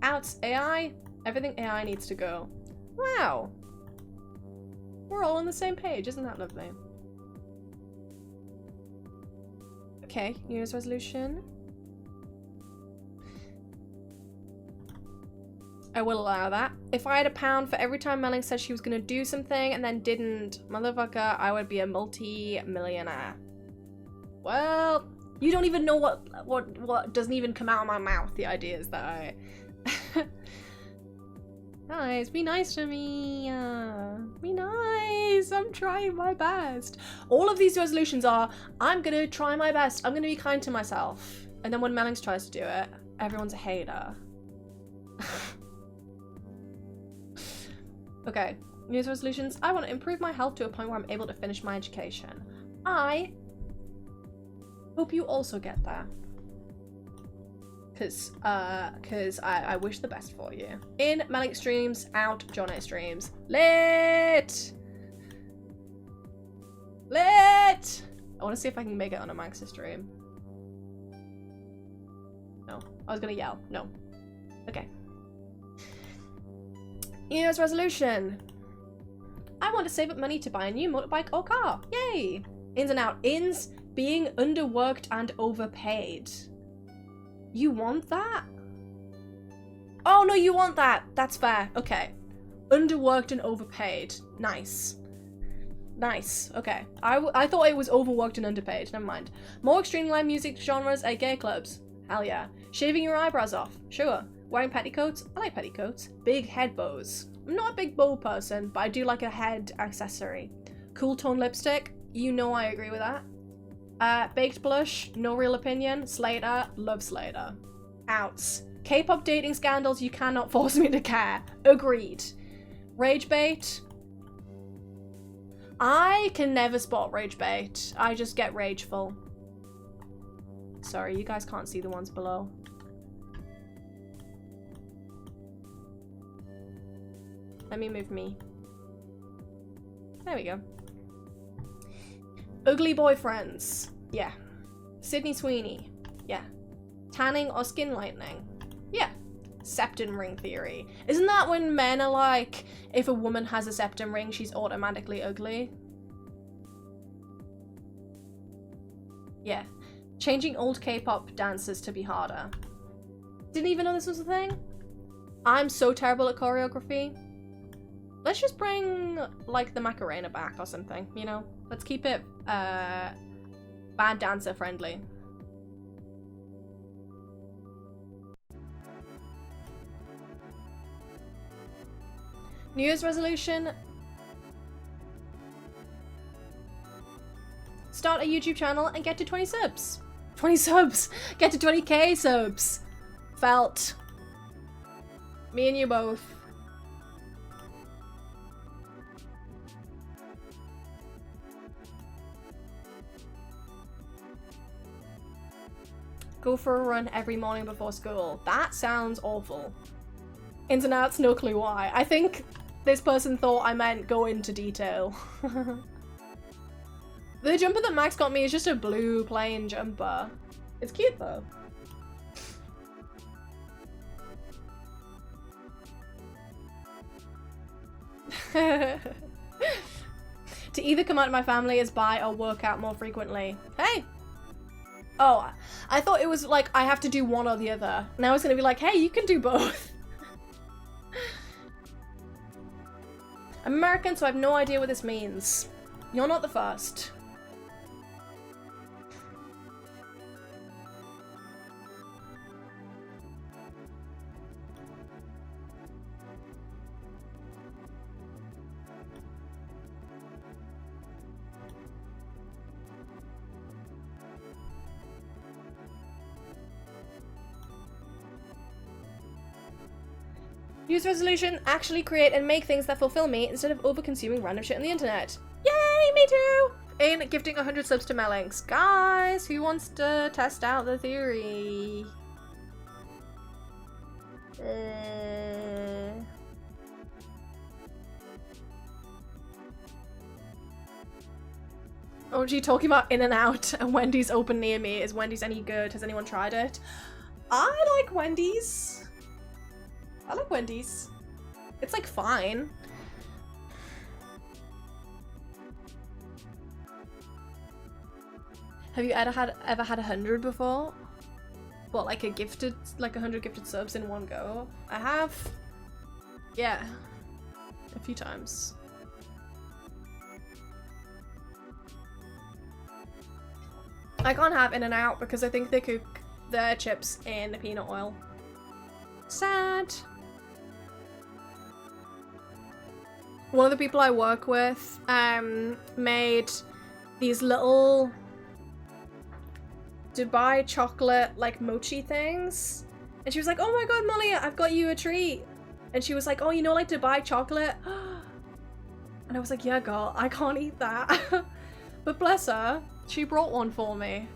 Outs, AI. Everything AI needs to go. Wow. We're all on the same page. Isn't that lovely? Okay, New Year's resolution. I will allow that. If I had £1 for every time Melinks said she was gonna do something and then didn't, motherfucker, I would be a multi-millionaire. Well, you don't even know what doesn't even come out of my mouth. The idea is that I... Guys, be nice to me. Be nice. I'm trying my best. All of these resolutions are, I'm gonna try my best. I'm gonna be kind to myself. And then when Melinks tries to do it, everyone's a hater. Okay. New Year's resolutions. I want to improve my health to a point where I'm able to finish my education. I hope you also get there. Cause I wish the best for you. In Melinks streams, out Johnny streams. Lit! Lit! I want to see if I can make it on a Max's stream. No. I was gonna yell. No. Okay. New Year's resolution. I want to save up money to buy a new motorbike or car. Yay! Ins and out. Ins, being underworked and overpaid. You want that? Oh no, you want that. That's fair. Okay. Underworked and overpaid. Nice. Nice. Okay. I thought it was overworked and underpaid. Never mind. More extreme live music genres at gay clubs. Hell yeah. Shaving your eyebrows off. Sure. Wearing petticoats. I like petticoats. Big head bows. I'm not a big bow person, but I do like a head accessory. Cool tone lipstick. You know I agree with that. Baked blush. No real opinion. Slater. Love Slater. Outs. K-pop dating scandals. You cannot force me to care. Agreed. Rage bait. I can never spot rage bait. I just get rageful. Sorry, you guys can't see the ones below. Let me move me. There we go. Ugly boyfriends. Yeah. Sydney Sweeney. Yeah. Tanning or skin lightening. Yeah. Septum ring theory. Isn't that when men are like, if a woman has a septum ring, she's automatically ugly? Yeah. Changing old K-pop dancers to be harder. Didn't even know this was a thing. I'm so terrible at choreography. Let's just bring, like, the Macarena back or something, you know? Let's keep it, bad dancer friendly. New Year's resolution. Start a YouTube channel and get to 20 subs. 20 subs! Get to 20k subs! Felt. Me and you both. Go for a run every morning before school. That sounds awful. Ins and outs, no clue why. I think this person thought I meant go into detail. The jumper that Max got me is just a blue plain jumper. It's cute though. To either come out of my family as bi or work out more frequently. Hey! Oh, I thought it was like I have to do one or the other. Now it's gonna be like, hey, you can do both. I'm American, so I have no idea what this means. You're not the first. Use resolution, actually create and make things that fulfill me instead of over-consuming random shit on the internet. Yay, me too! In gifting 100 subs to Melinks. Guys, who wants to test out the theory? Oh, gee, talking about In-N-Out and Wendy's open near me. Is Wendy's any good? Has anyone tried it? I like Wendy's. I like Wendy's. It's like fine. Have you ever had 100 before? What, like a gifted, like 100 gifted subs in one go? I have. Yeah, a few times. I can't have In-N-Out because I think they cook their chips in peanut oil. Sad. One of the people I work with made these little Dubai chocolate like mochi things, and she was like, oh my god, Molly, I've got you a treat. And she was like, oh, you know, like Dubai chocolate. And I was like, yeah, girl, I can't eat that. But bless her, she brought one for me.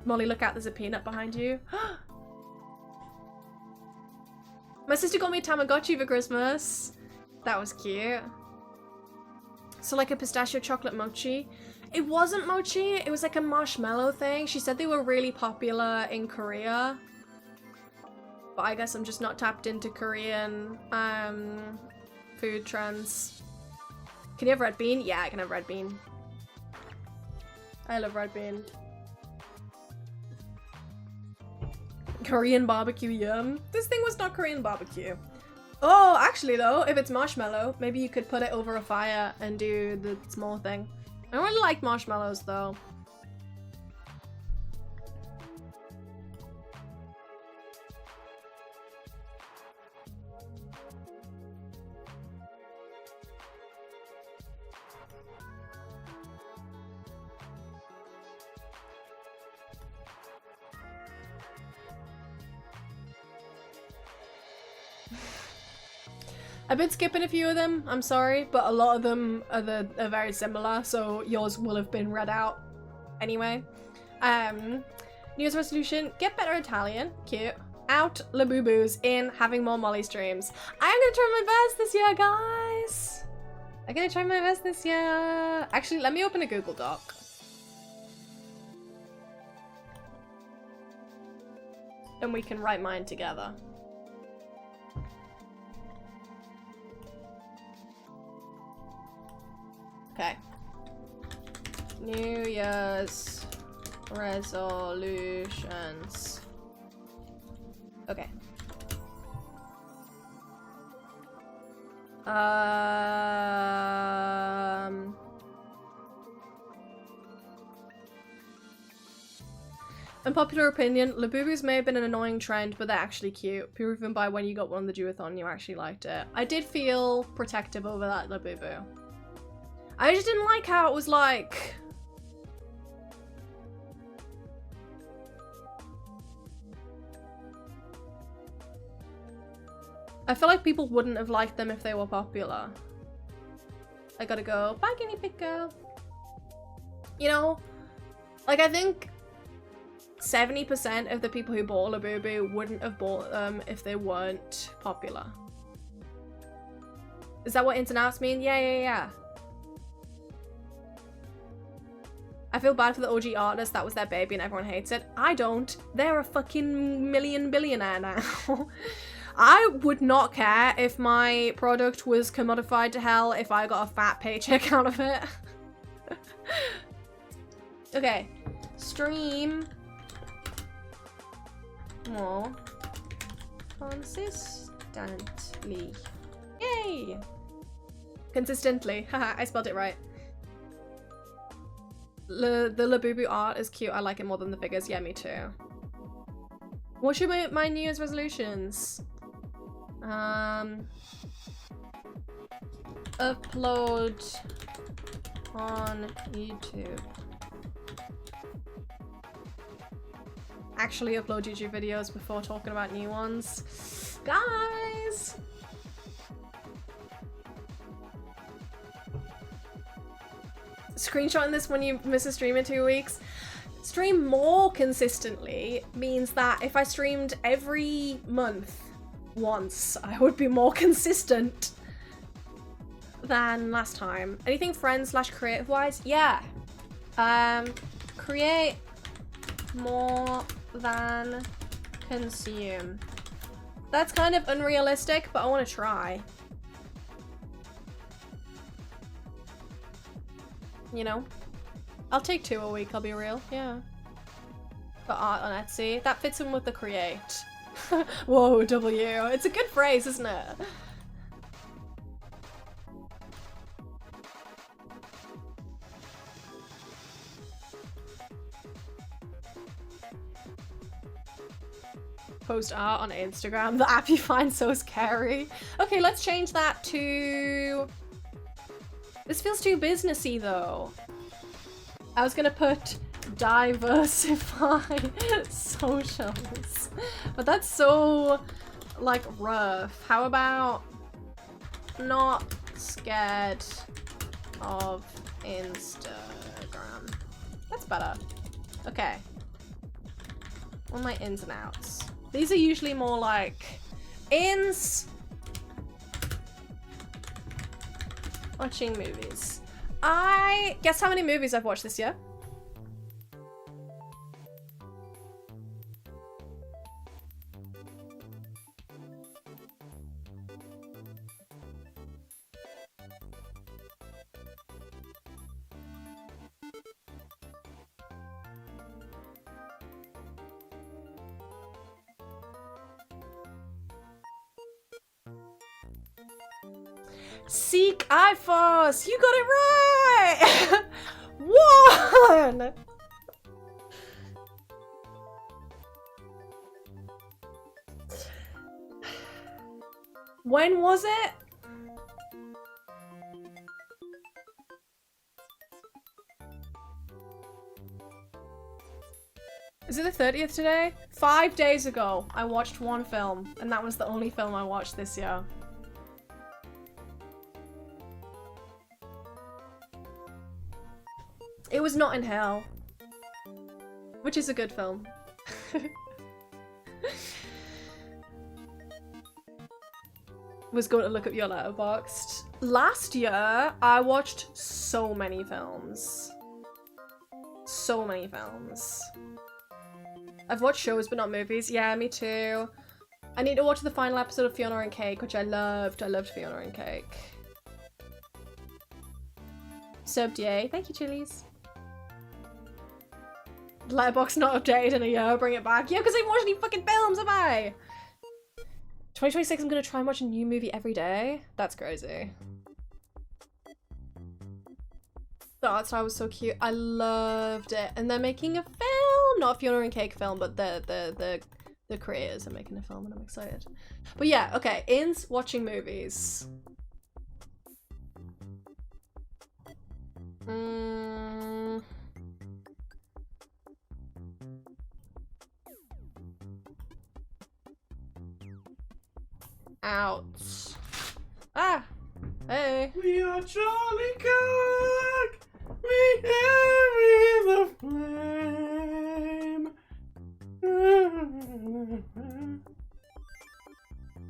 Molly, look out, there's a peanut behind you. My sister got me a Tamagotchi for Christmas. That was cute. So like a pistachio chocolate mochi. It wasn't mochi, it was like a marshmallow thing. She said they were really popular in Korea. But I guess I'm just not tapped into Korean food trends. Can you have red bean? Yeah, I can have red bean. I love red bean. Korean barbecue, yum. This thing was not Korean barbecue. Oh, actually though, if it's marshmallow, maybe you could put it over a fire and do the small thing. I don't really like marshmallows though. I've been skipping a few of them, I'm sorry, but a lot of them are very similar, so yours will have been read out anyway. New Year's resolution, get better Italian, cute. Out Labubu's, in having more Molly streams. I'm gonna try my best this year, guys! I'm gonna try my best this year. Actually, let me open a Google Doc. And we can write mine together. Okay. New Year's resolutions. Okay. Unpopular opinion, Labubus may have been an annoying trend, but they're actually cute. Proven by when you got one on the Duathon, you actually liked it. I did feel protective over that Labubu. I just didn't like how it was like... I feel like people wouldn't have liked them if they were popular. I gotta go, bye guinea pig girl. You know, like I think 70% of the people who bought Labubu wouldn't have bought them if they weren't popular. Is that what ins and outs mean? Yeah. I feel bad for the OG artist that was their baby and everyone hates it. I don't. They're a fucking billionaire now. I would not care if my product was commodified to hell if I got a fat paycheck out of it. Okay. Stream more consistently. Yay! Consistently. Haha, I spelled it right. The Labubu art is cute. I like it more than the figures. Yeah, me too. What should my New Year's resolutions? Upload on YouTube. Actually upload YouTube videos before talking about new ones. Guys! Screenshotting this when you miss a stream in 2 weeks. Stream more consistently means that if I streamed every month once, I would be more consistent than last time. Anything friends/creative wise? Yeah. Create more than consume. That's kind of unrealistic, but I want to try. You know? I'll take 2 a week, I'll be real. Yeah. For art on Etsy. That fits in with the create. Whoa, W. It's a good phrase, isn't it? Post art on Instagram. The app you find so scary. Okay, let's change that to... This feels too businessy though. I was gonna put diversify socials, but that's so like rough. How about not scared of Instagram. That's better. Okay. What are my ins and outs? These are usually more like ins. Watching movies. Guess how many movies I've watched this year? Seek IFOS! You got it right! One! When was it? Is it the 30th today? 5 days ago, I watched one film, and that was the only film I watched this year. It was Not in Hell, which is a good film. Was going to look up your Letterboxd. Last year, I watched so many films. So many films. I've watched shows but not movies. Yeah, me too. I need to watch the final episode of Fiona and Cake, which I loved. I loved Fiona and Cake. Subbed, yay. Thank you, Chili's. Letterboxd not updated in a year, bring it back. Yeah, because I haven't watched any fucking films, have I? 2026, I'm gonna try and watch a new movie every day. That's crazy. The art style was so cute. I loved it. And they're making a film! Not a Fiona and Cake film, but the creators are making a film and I'm excited. But yeah, okay. Ins watching movies. Ouch. Ah! Hey! We are Charlie Cook! We carry the flame!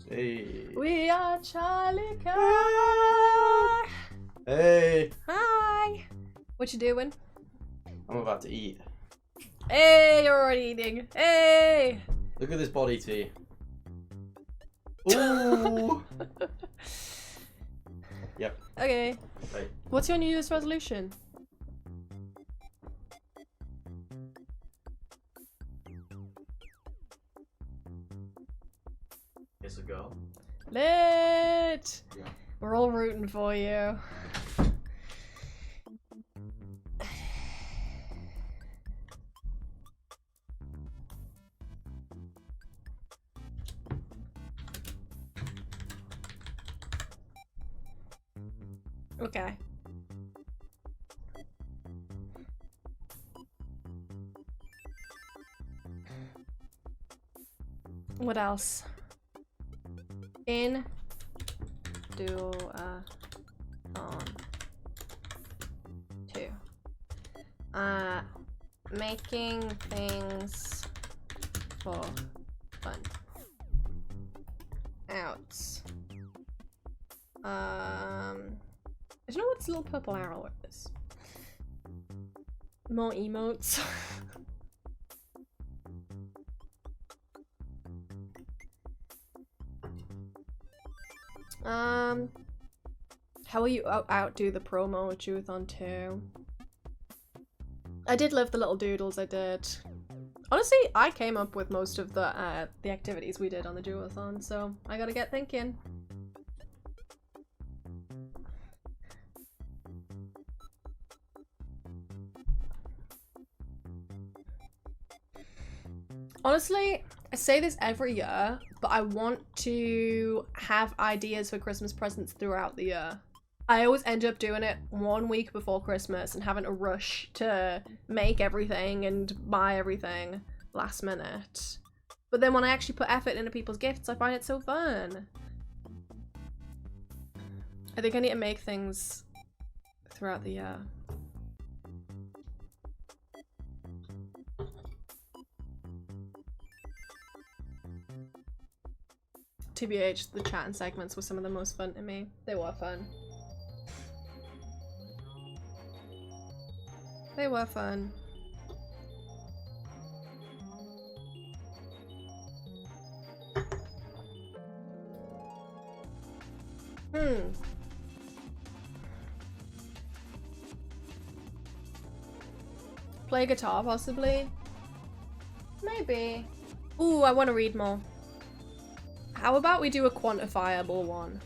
Hey! We are Charlie Cook! Hey! Hi! What you doing? I'm about to eat. Hey, you're already eating. Hey! Look at this body tea. Ooh! Yep. Okay. Right. What's your New Year's resolution? Kiss a girl. Lit! Yeah. We're all rooting for you. Okay. What else? In do on two. Making things for fun. Outs. I don't know what this little purple arrow is. More emotes. How will you outdo the promo with Juice-on 2? I did love the little doodles, I did. Honestly, I came up with most of the activities we did on the Juice-on, so I gotta get thinking. Honestly, I say this every year, but I want to have ideas for Christmas presents throughout the year. I always end up doing it 1 week before Christmas and having to rush to make everything and buy everything last minute. But then when I actually put effort into people's gifts, I find it so fun. I think I need to make things throughout the year. TBH, the chat and segments were some of the most fun to me. They were fun. They were fun. Play guitar, possibly? Maybe. Ooh, I want to read more. How about we do a quantifiable one?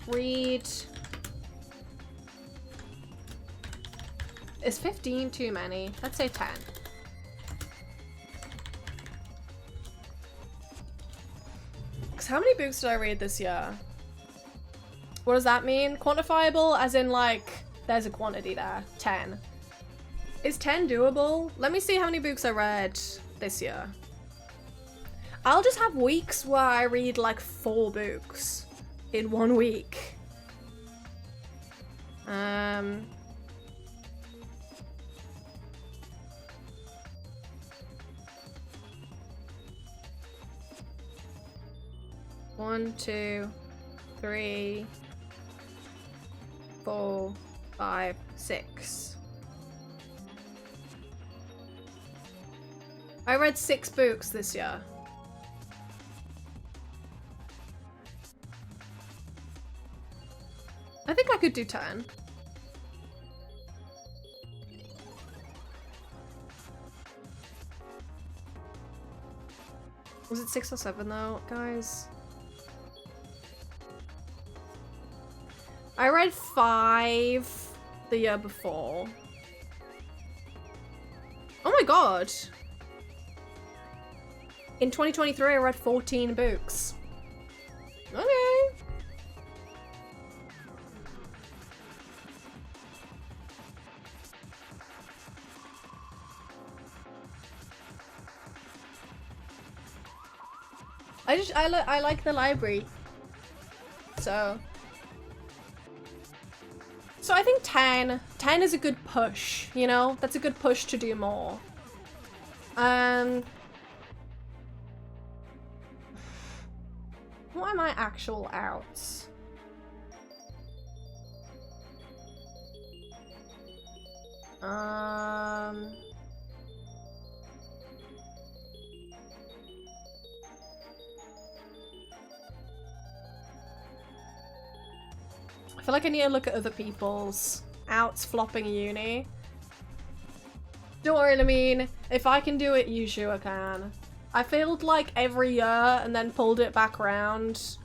Read. Is 15 too many? Let's say 10. Because how many books did I read this year? What does that mean? Quantifiable as in like, there's a quantity there. 10. Is 10 doable? Let me see how many books I read this year. I'll just have weeks where I read like 4 books in 1 week. 1, 2, 3, 4, 5, 6. I read 6 books this year. I think I could do 10. Was it 6 or 7 though, guys? I read 5 the year before. Oh my god! In 2023 I read 14 books. Okay. I like the library. So I think 10 is a good push, you know? That's a good push to do more. What are my actual outs? I feel like I need to look at other people's outs flopping uni. Don't worry, Lamine. If I can do it, you sure can. I failed like every year and then pulled it back around.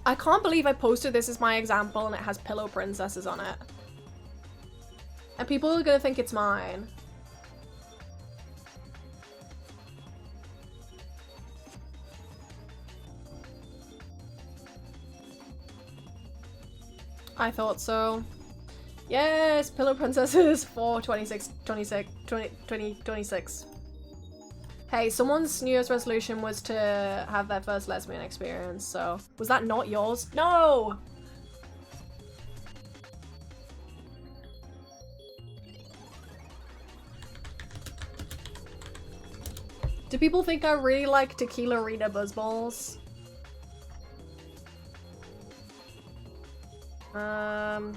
I can't believe I posted this as my example and it has pillow princesses on it. And people are gonna think it's mine. I thought so. Yes, pillow princesses for 2026. Hey, someone's New Year's resolution was to have their first lesbian experience, so... Was that not yours? No! Do people think I really like Tequila Rita Buzzballs? I'm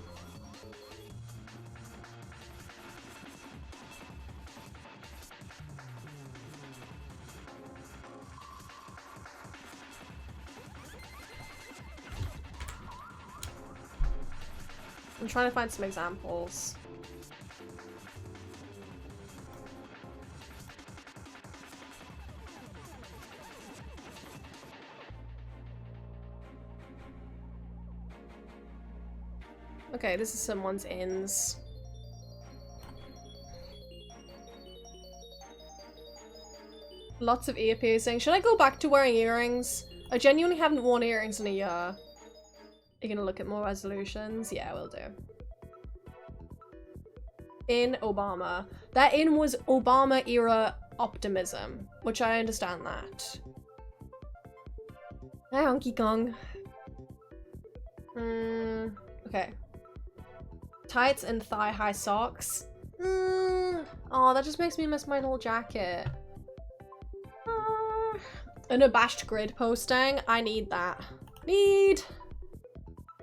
trying to find some examples. Okay, this is someone's ins. Lots of ear piercing. Should I go back to wearing earrings? I genuinely haven't worn earrings in a year. You're gonna look at more resolutions? Yeah, we'll do. In Obama. That in was Obama era optimism, which I understand that. Hi, Honky Kong. Okay. Tights and thigh-high socks. Oh, that just makes me miss my old jacket. An abashed grid posting. I need that.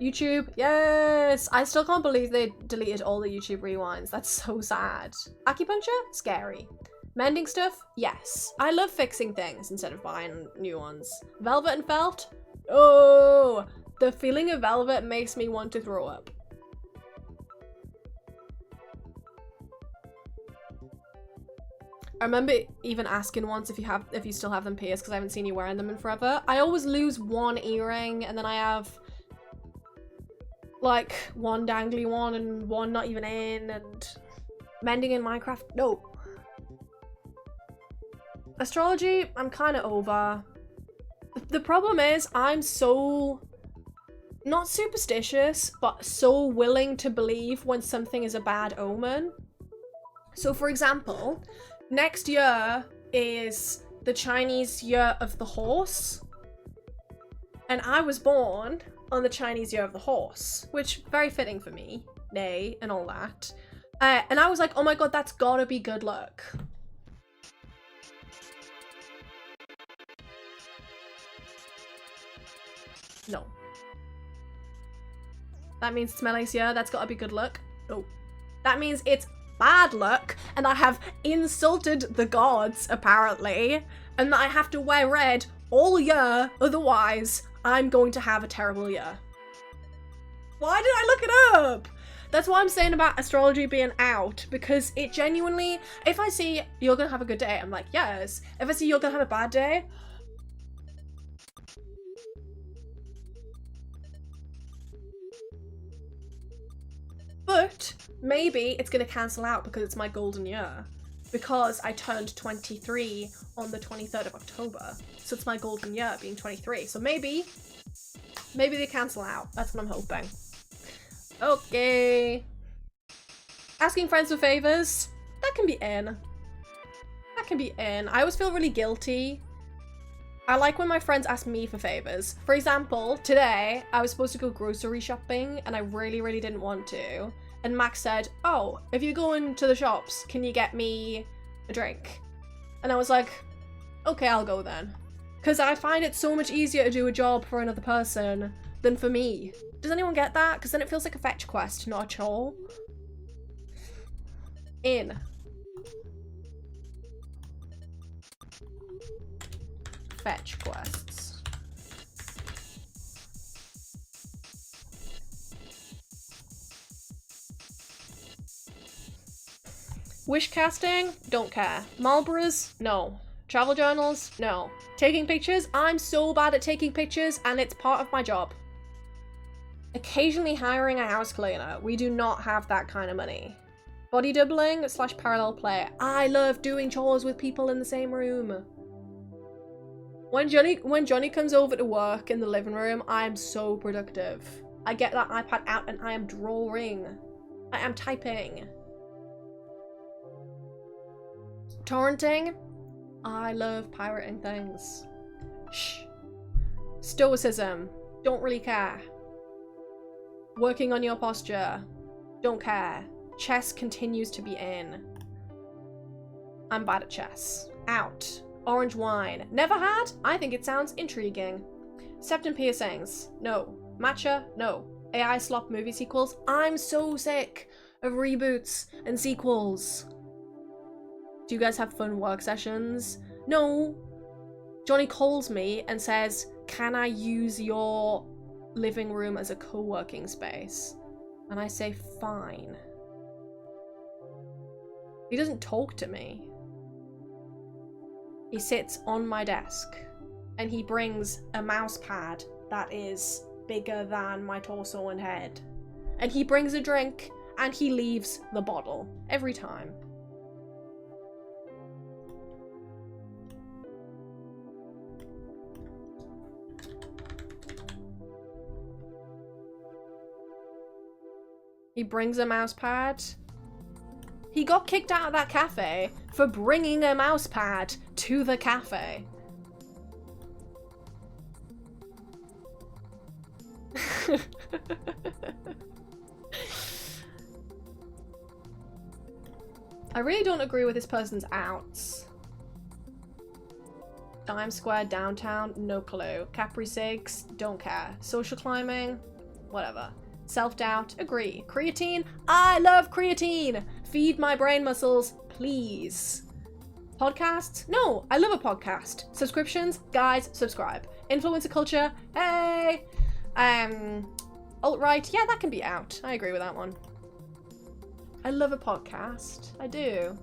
YouTube, yes! I still can't believe they deleted all the YouTube rewinds. That's so sad. Acupuncture? Scary. Mending stuff? Yes. I love fixing things instead of buying new ones. Velvet and felt? Oh! The feeling of velvet makes me want to throw up. I remember even asking once if you still have them pierced because I haven't seen you wearing them in forever. I always lose one earring and then I have like one dangly one and one not even in, and mending in Minecraft, no. Astrology, I'm kind of over. The problem is I'm so not superstitious, but so willing to believe when something is a bad omen. So for example, next year is the Chinese Year of the Horse, and I was born on the Chinese Year of the Horse, which very fitting for me, nay, and all that. And I was like, oh my god, that's gotta be good luck. No. That means it's Melinks year, that's gotta be good luck. No. That means it's bad luck, and I have insulted the gods, apparently, and that I have to wear red all year, otherwise I'm going to have a terrible year. Why did I look it up? That's what I'm saying about astrology being out, because it genuinely, if I see you're gonna have a good day, I'm like, yes. If I see you're gonna have a bad day, but maybe it's gonna cancel out because it's my golden year. Because I turned 23 on the 23rd of October. So it's my golden year being 23. So maybe they cancel out. That's what I'm hoping. Okay. Asking friends for favors. That can be in. That can be in. I always feel really guilty. I like when my friends ask me for favors. For example, today I was supposed to go grocery shopping and I really didn't want to. And Max said, oh, if you're going to the shops, can you get me a drink? And I was like, okay, I'll go then. Because I find it so much easier to do a job for another person than for me. Does anyone get that? Because then it feels like a fetch quest, not a chore. In. Fetch quests. Wish casting? Don't care. Marlboros? No. Travel journals? No. Taking pictures? I'm so bad at taking pictures and it's part of my job. Occasionally hiring a house cleaner. We do not have that kind of money. Body doubling / parallel play. I love doing chores with people in the same room. When Johnny comes over to work in the living room, I am so productive. I get that iPad out and I am drawing. I am typing. Torrenting? I love pirating things. Shh. Stoicism. Don't really care. Working on your posture. Don't care. Chess continues to be in. I'm bad at chess. Out. Orange wine. Never had? I think it sounds intriguing. Septum piercings. No. Matcha? No. AI slop movie sequels? I'm so sick of reboots and sequels. Do you guys have fun work sessions? No. Johnny calls me and says, can I use your living room as a co-working space? And I say, fine. He doesn't talk to me. He sits on my desk and he brings a mouse pad that is bigger than my torso and head. And he brings a drink and he leaves the bottle every time. He brings a mouse pad. He got kicked out of that cafe for bringing a mouse pad to the cafe. I really don't agree with this person's outs. Times Square, downtown, no clue. Capri Cigs, don't care. Social climbing, whatever. Self-doubt, agree. Creatine, I love creatine! Feed my brain muscles, please. Podcasts, no, I love a podcast. Subscriptions, guys, subscribe. Influencer culture, hey! Alt-right, yeah, that can be out. I agree with that one. I love a podcast. I do.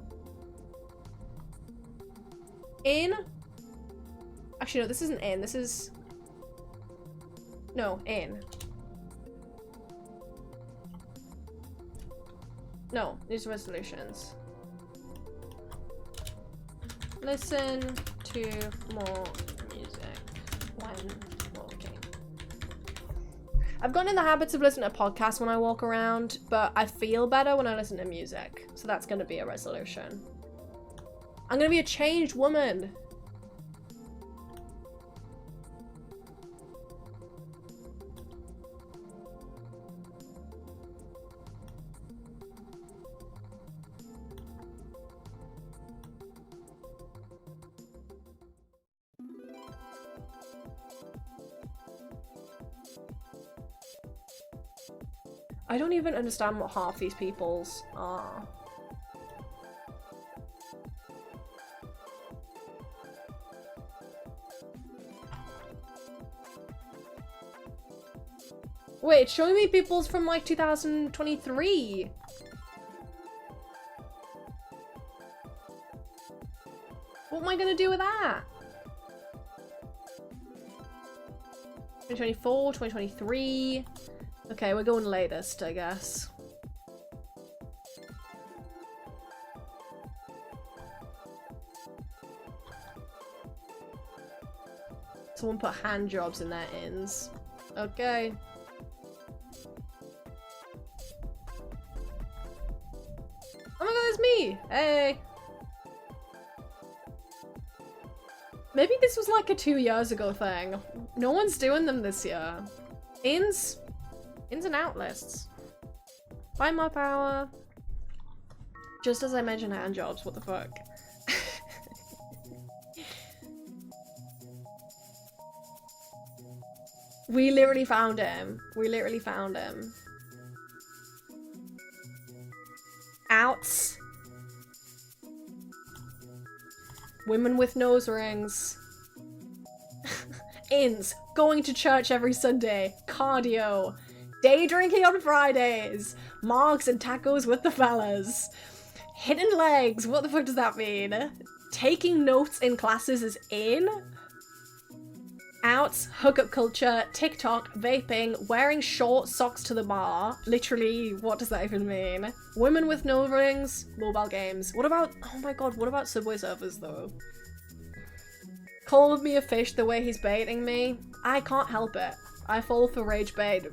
In? Actually, no, this isn't in. This is... No, in. No, these resolutions. Listen to more music when walking. I've gotten in the habits of listening to podcasts when I walk around, but I feel better when I listen to music. So that's going to be a resolution. I'm going to be a changed woman. I don't even understand what half these people's are. Wait, it's showing me people's from like 2023. What am I gonna do with that? 2024, 2023. Okay, we're going latest, I guess. Someone put hand jobs in their ins. Okay. Oh my god, it's me! Hey! Maybe this was like a 2 years ago thing. No one's doing them this year. Ins and out lists. Find more power. Just as I mentioned hand jobs, what the fuck? We literally found him. We literally found him. Outs. Women with nose rings. Ins. Going to church every Sunday. Cardio. Day drinking on Fridays. Marks and tacos with the fellas. Hidden legs. What the fuck does that mean? Taking notes in classes is in. Outs, hookup culture, TikTok, vaping, wearing short socks to the bar. Literally, what does that even mean? Women with nose rings, mobile games. What about, oh my god, what about Subway Surfers though? Called me a fish the way he's baiting me. I can't help it. I fall for rage bait.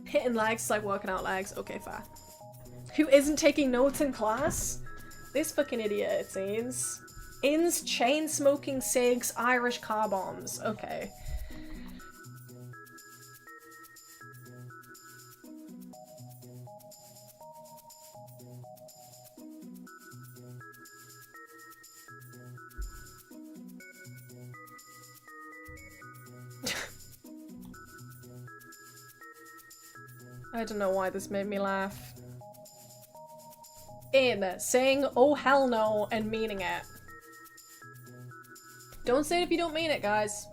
Hitting legs is like working out legs. Okay, fair. Who isn't taking notes in class? This fucking idiot, it seems. Ins, chain smoking cigs, Irish car bombs. Okay. I don't know why this made me laugh. In, saying oh hell no and meaning it. Don't say it if you don't mean it, guys.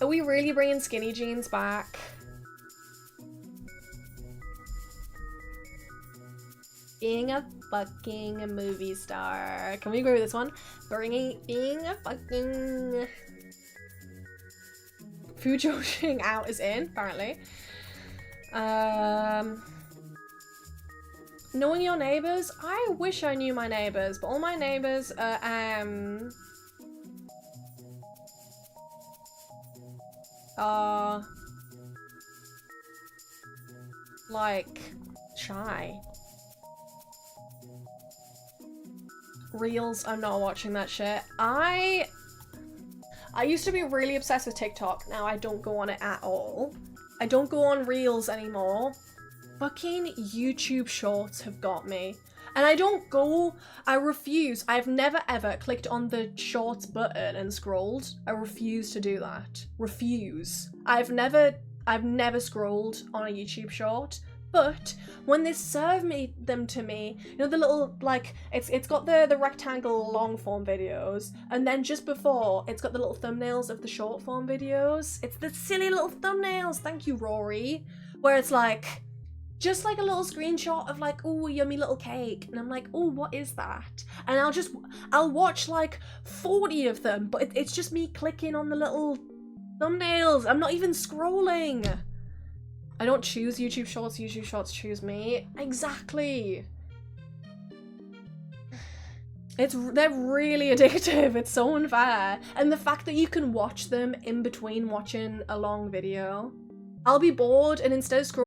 Are we really bringing skinny jeans back? Being a fucking movie star. Can we agree with this one? Being a fucking... Fujoshing out is in, apparently. Knowing your neighbors? I wish I knew my neighbors, but all my neighbors are like shy. Reels, I'm not watching that shit. I used to be really obsessed with TikTok. Now I don't go on it at all. I don't go on Reels anymore. Fucking YouTube Shorts have got me. And I refuse. I've never ever clicked on the Shorts button and scrolled. I refuse to do that. Refuse. I've never scrolled on a YouTube Short. But when they serve them to me, you know, the little, like, it's got the rectangle long form videos, and then just before, it's got the little thumbnails of the short form videos. It's the silly little thumbnails, thank you, Rory, where it's like, just like a little screenshot of like, oh, yummy little cake, and I'm like, oh, what is that? And I'll watch like 40 of them, but it's just me clicking on the little thumbnails. I'm not even scrolling. I don't choose YouTube Shorts choose me. Exactly. They're really addictive. It's so unfair. And the fact that you can watch them in between watching a long video. I'll be bored and instead of scrolling.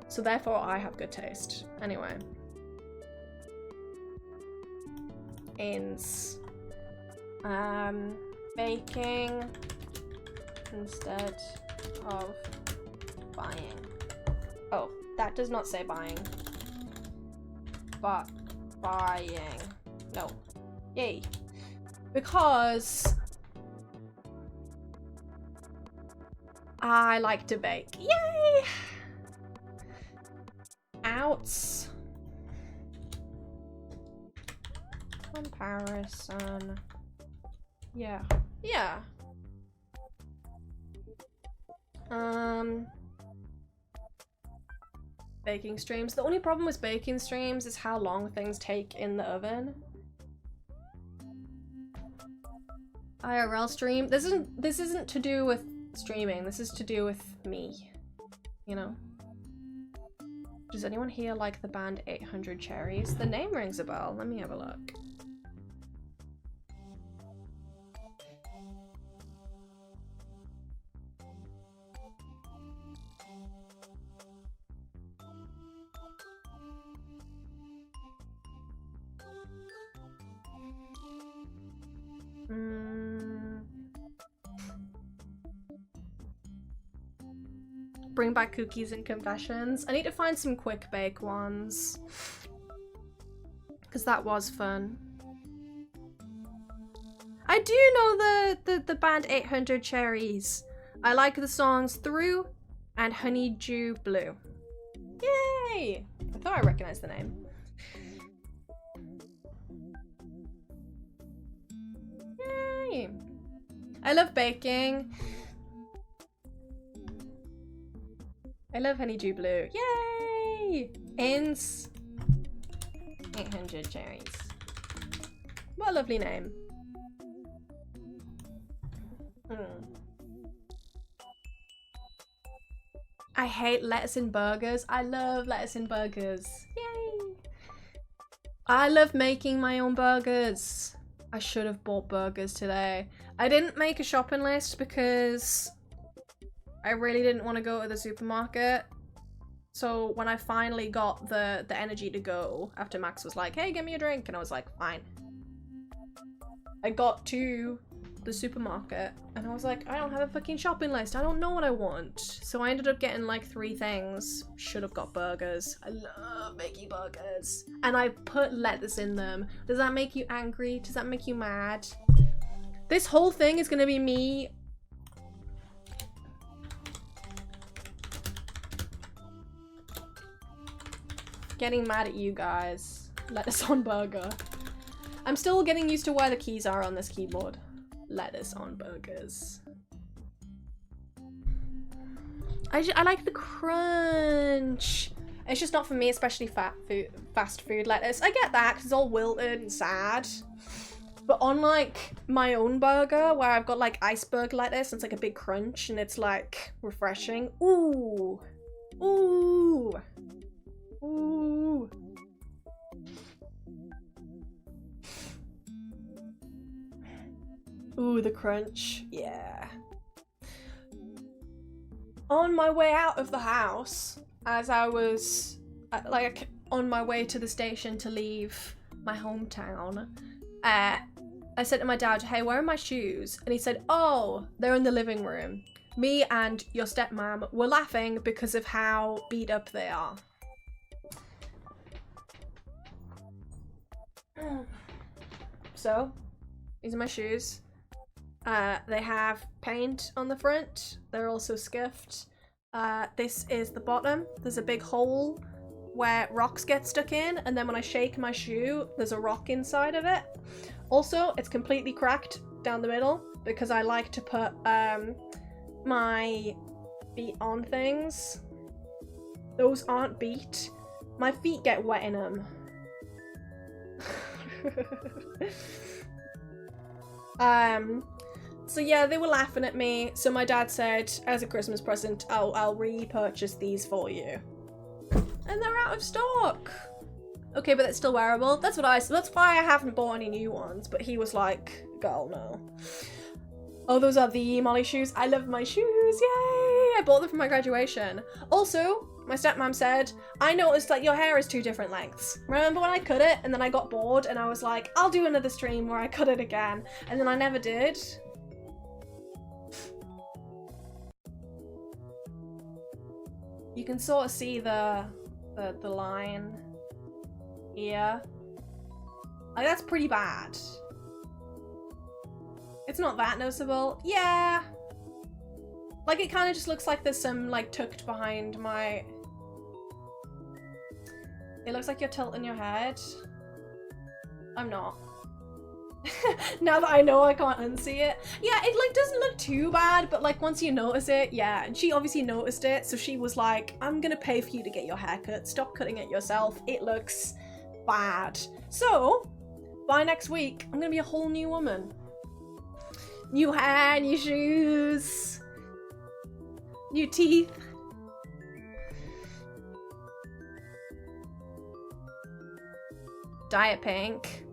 So therefore I have good taste. Anyway. Ins. Baking instead of buying. Oh, that does not say buying. But buying. No. Yay. Because I like to bake. Yay! Outs. Comparison. Yeah. Yeah. Baking streams. The only problem with baking streams is how long things take in the oven. IRL stream. This isn't to do with streaming. This is to do with me. You know? Does anyone here like the band 800 Cherries? The name rings a bell. Let me have a look. Bring back cookies and confessions. I need to find some quick bake ones. Because that was fun. I do know the band 800 Cherries. I like the songs Through and Honeydew Blue. Yay! I thought I recognized the name. Yay! I love baking. I love Honeydew Blue. Yay! Ins 800 Cherries. What a lovely name. I hate lettuce in burgers. I love lettuce in burgers. Yay! I love making my own burgers. I should have bought burgers today. I didn't make a shopping list because I really didn't want to go to the supermarket. So when I finally got the energy to go, after Max was like, hey, get me a drink, and I was like, fine. I got to the supermarket and I was like, I don't have a fucking shopping list. I don't know what I want. So I ended up getting like 3 things. Should have got burgers. I love making burgers. And I put lettuce in them. Does that make you angry? Does that make you mad? This whole thing is gonna be me getting mad at you guys. Lettuce on burger. I'm still getting used to where the keys are on this keyboard. Lettuce on burgers. I like the crunch. It's just not for me, especially fast food lettuce. I get that because it's all wilted and sad. But on like my own burger where I've got like iceberg lettuce and it's like a big crunch and it's like refreshing. Ooh. Ooh. Ooh. Ooh, the crunch. Yeah. On my way out of the house, as I was like on my way to the station to leave my hometown, I said to my dad, hey, where are my shoes? And he said, oh, they're in the living room. Me and your stepmom were laughing because of how beat up they are. So, these are my shoes. They have paint on the front. They're also scuffed. This is the bottom. There's a big hole where rocks get stuck in, and then when I shake my shoe, there's a rock inside of it. Also, it's completely cracked down the middle because I like to put my feet on things. Those aren't beat. My feet get wet in them. So yeah, they were laughing at me. So my dad said, as a Christmas present, I'll repurchase these for you. And they're out of stock. Okay, but it's still wearable. That's why I haven't bought any new ones. But he was like, girl, no. Oh, those are the Molly shoes. I love my shoes. Yay! I bought them for my graduation. Also, my stepmom said, I noticed that your hair is 2 different lengths. Remember when I cut it and then I got bored and I was like, I'll do another stream where I cut it again. And then I never did. You can sort of see the line here. Like, that's pretty bad. It's not that noticeable. Yeah. Like, it kind of just looks like there's some, like, tucked behind my... It looks like you're tilting your head. I'm not. Now that I know I can't unsee it. Yeah, it, like, doesn't look too bad, but, like, once you notice it, yeah. And she obviously noticed it, so she was like, I'm gonna pay for you to get your hair cut. Stop cutting it yourself. It looks bad. So, by next week, I'm gonna be a whole new woman. New hair, new shoes, new teeth. Diet pink.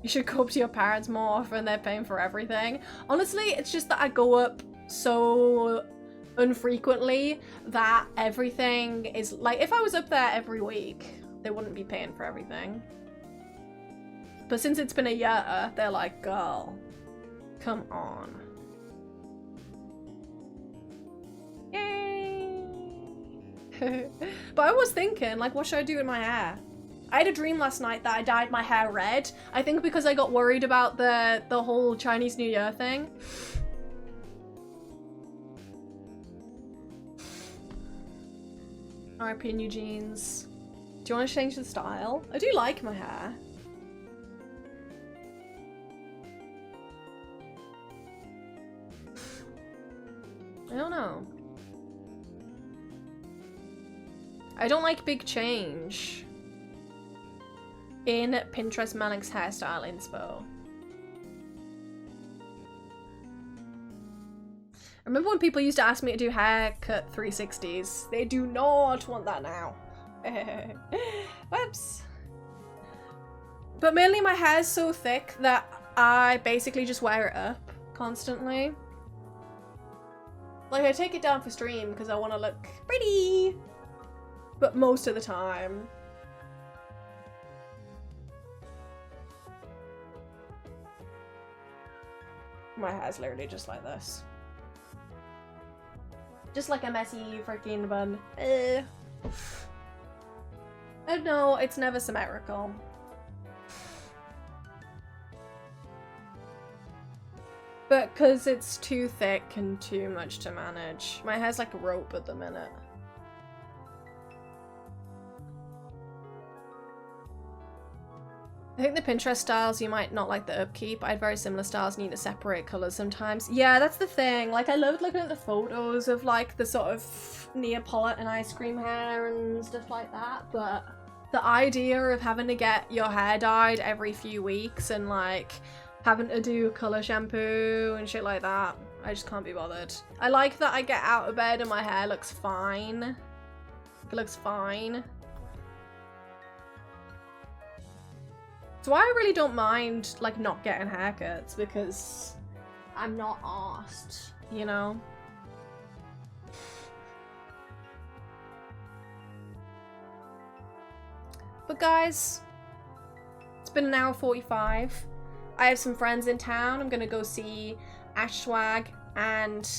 You should go up to your parents more often, they're paying for everything. Honestly, it's just that I go up so infrequently that everything is like, if I was up there every week, they wouldn't be paying for everything. But since it's been a year, they're like, girl, come on. Yay! But I was thinking, like, what should I do with my hair? I had a dream last night that I dyed my hair red. I think because I got worried about the whole Chinese New Year thing. RIP new jeans. Do you want to change the style? I do like my hair. I don't know. I don't like big change in Pinterest Melinks hairstyle inspo. I remember when people used to ask me to do haircut 360s. They do not want that now. Whoops. But mainly my hair's so thick that I basically just wear it up constantly. Like, I take it down for stream because I want to look pretty. But most of the time, my hair's literally just like this. Just like a messy freaking bun. No, it's never symmetrical. But because it's too thick and too much to manage. My hair's like a rope at the minute. I think the Pinterest styles, you might not like the upkeep. I had very similar styles, need to separate colours sometimes. Yeah, that's the thing. Like, I loved looking at the photos of, like, the sort of Neapolitan ice cream hair and stuff like that, but the idea of having to get your hair dyed every few weeks and, like, having to do colour shampoo and shit like that, I just can't be bothered. I like that I get out of bed and my hair looks fine. It looks fine. So I really don't mind, like, not getting haircuts because I'm not arsed, you know? But guys, it's been an hour 45. I have some friends in town. I'm gonna go see Ashwag and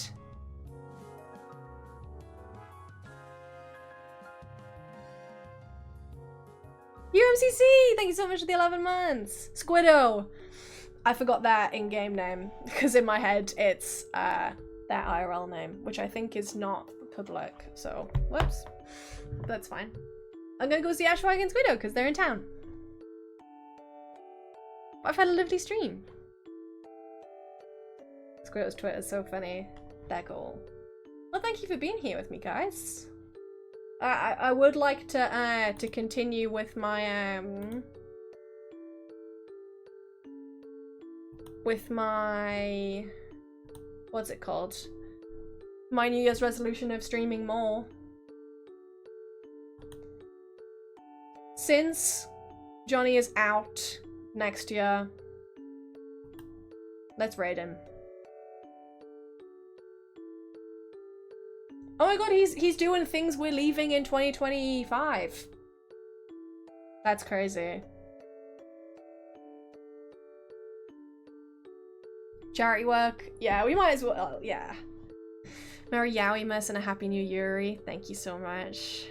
UMCC! Thank you so much for the 11 months! Squiddo! I forgot their in-game name, because in my head it's their IRL name, which I think is not public, so whoops. That's fine. I'm gonna go see Ashwag and Squiddo, because they're in town. I've had a lovely stream. Squiddo's Twitter is so funny. They're cool. Well, thank you for being here with me, guys. I would like to continue with my what's it called? My New Year's resolution of streaming more. Since Johnny is out next year, let's raid him. Oh my god, he's doing things we're leaving in 2025. That's crazy. Charity work. Yeah, we might as well, yeah. Merry Yowie-mas and a Happy New Year. Thank you so much.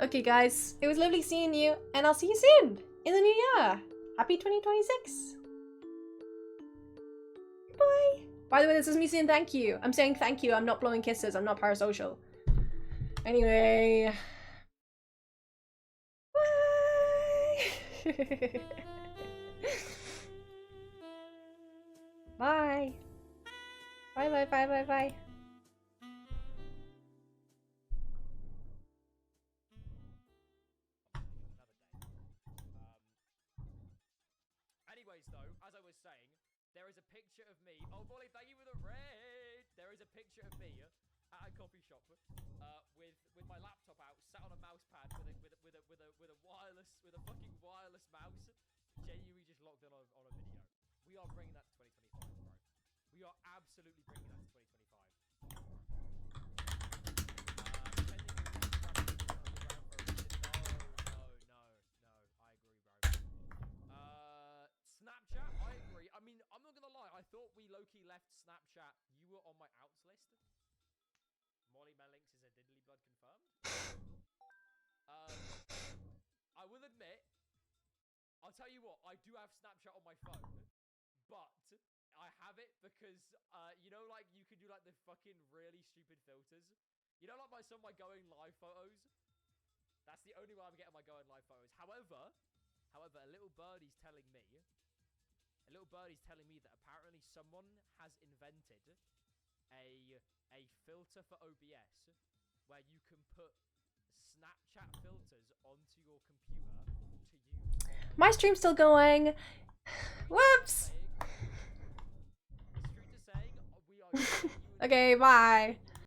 Okay, guys. It was lovely seeing you, and I'll see you soon in the new year. Happy 2026. Bye. By the way, this is me saying thank you. I'm saying thank you. I'm not blowing kisses. I'm not parasocial. Anyway. Bye. Bye. Bye, bye, bye, bye, bye. anyways, though, as I was saying, there is a picture of me. Oh, Molly, thank you for the raid. There is a picture of me at a coffee shop with my laptop out, sat on a mouse pad with a fucking wireless mouse, genuinely just logged in on a video. We are bringing that to 2025, bro. We are absolutely bringing that to 2025. No, I agree, bro. Snapchat, I agree. I mean, I'm not gonna lie, I thought we low-key left Snapchat. You were on my outs list. Molly Melinks is a diddly blood confirmed. I will admit, I'll tell you what, I do have Snapchat on my phone, but I have it because, you know, like, you can do, like, the fucking really stupid filters. You know, like, some of my going live photos? That's the only way I'm getting my going live photos. However, a little birdie's telling me that apparently someone has invented a filter for OBS where you can put Snapchat filters onto your computer to use. My stream's still going. Whoops. The street is saying we are Okay, bye.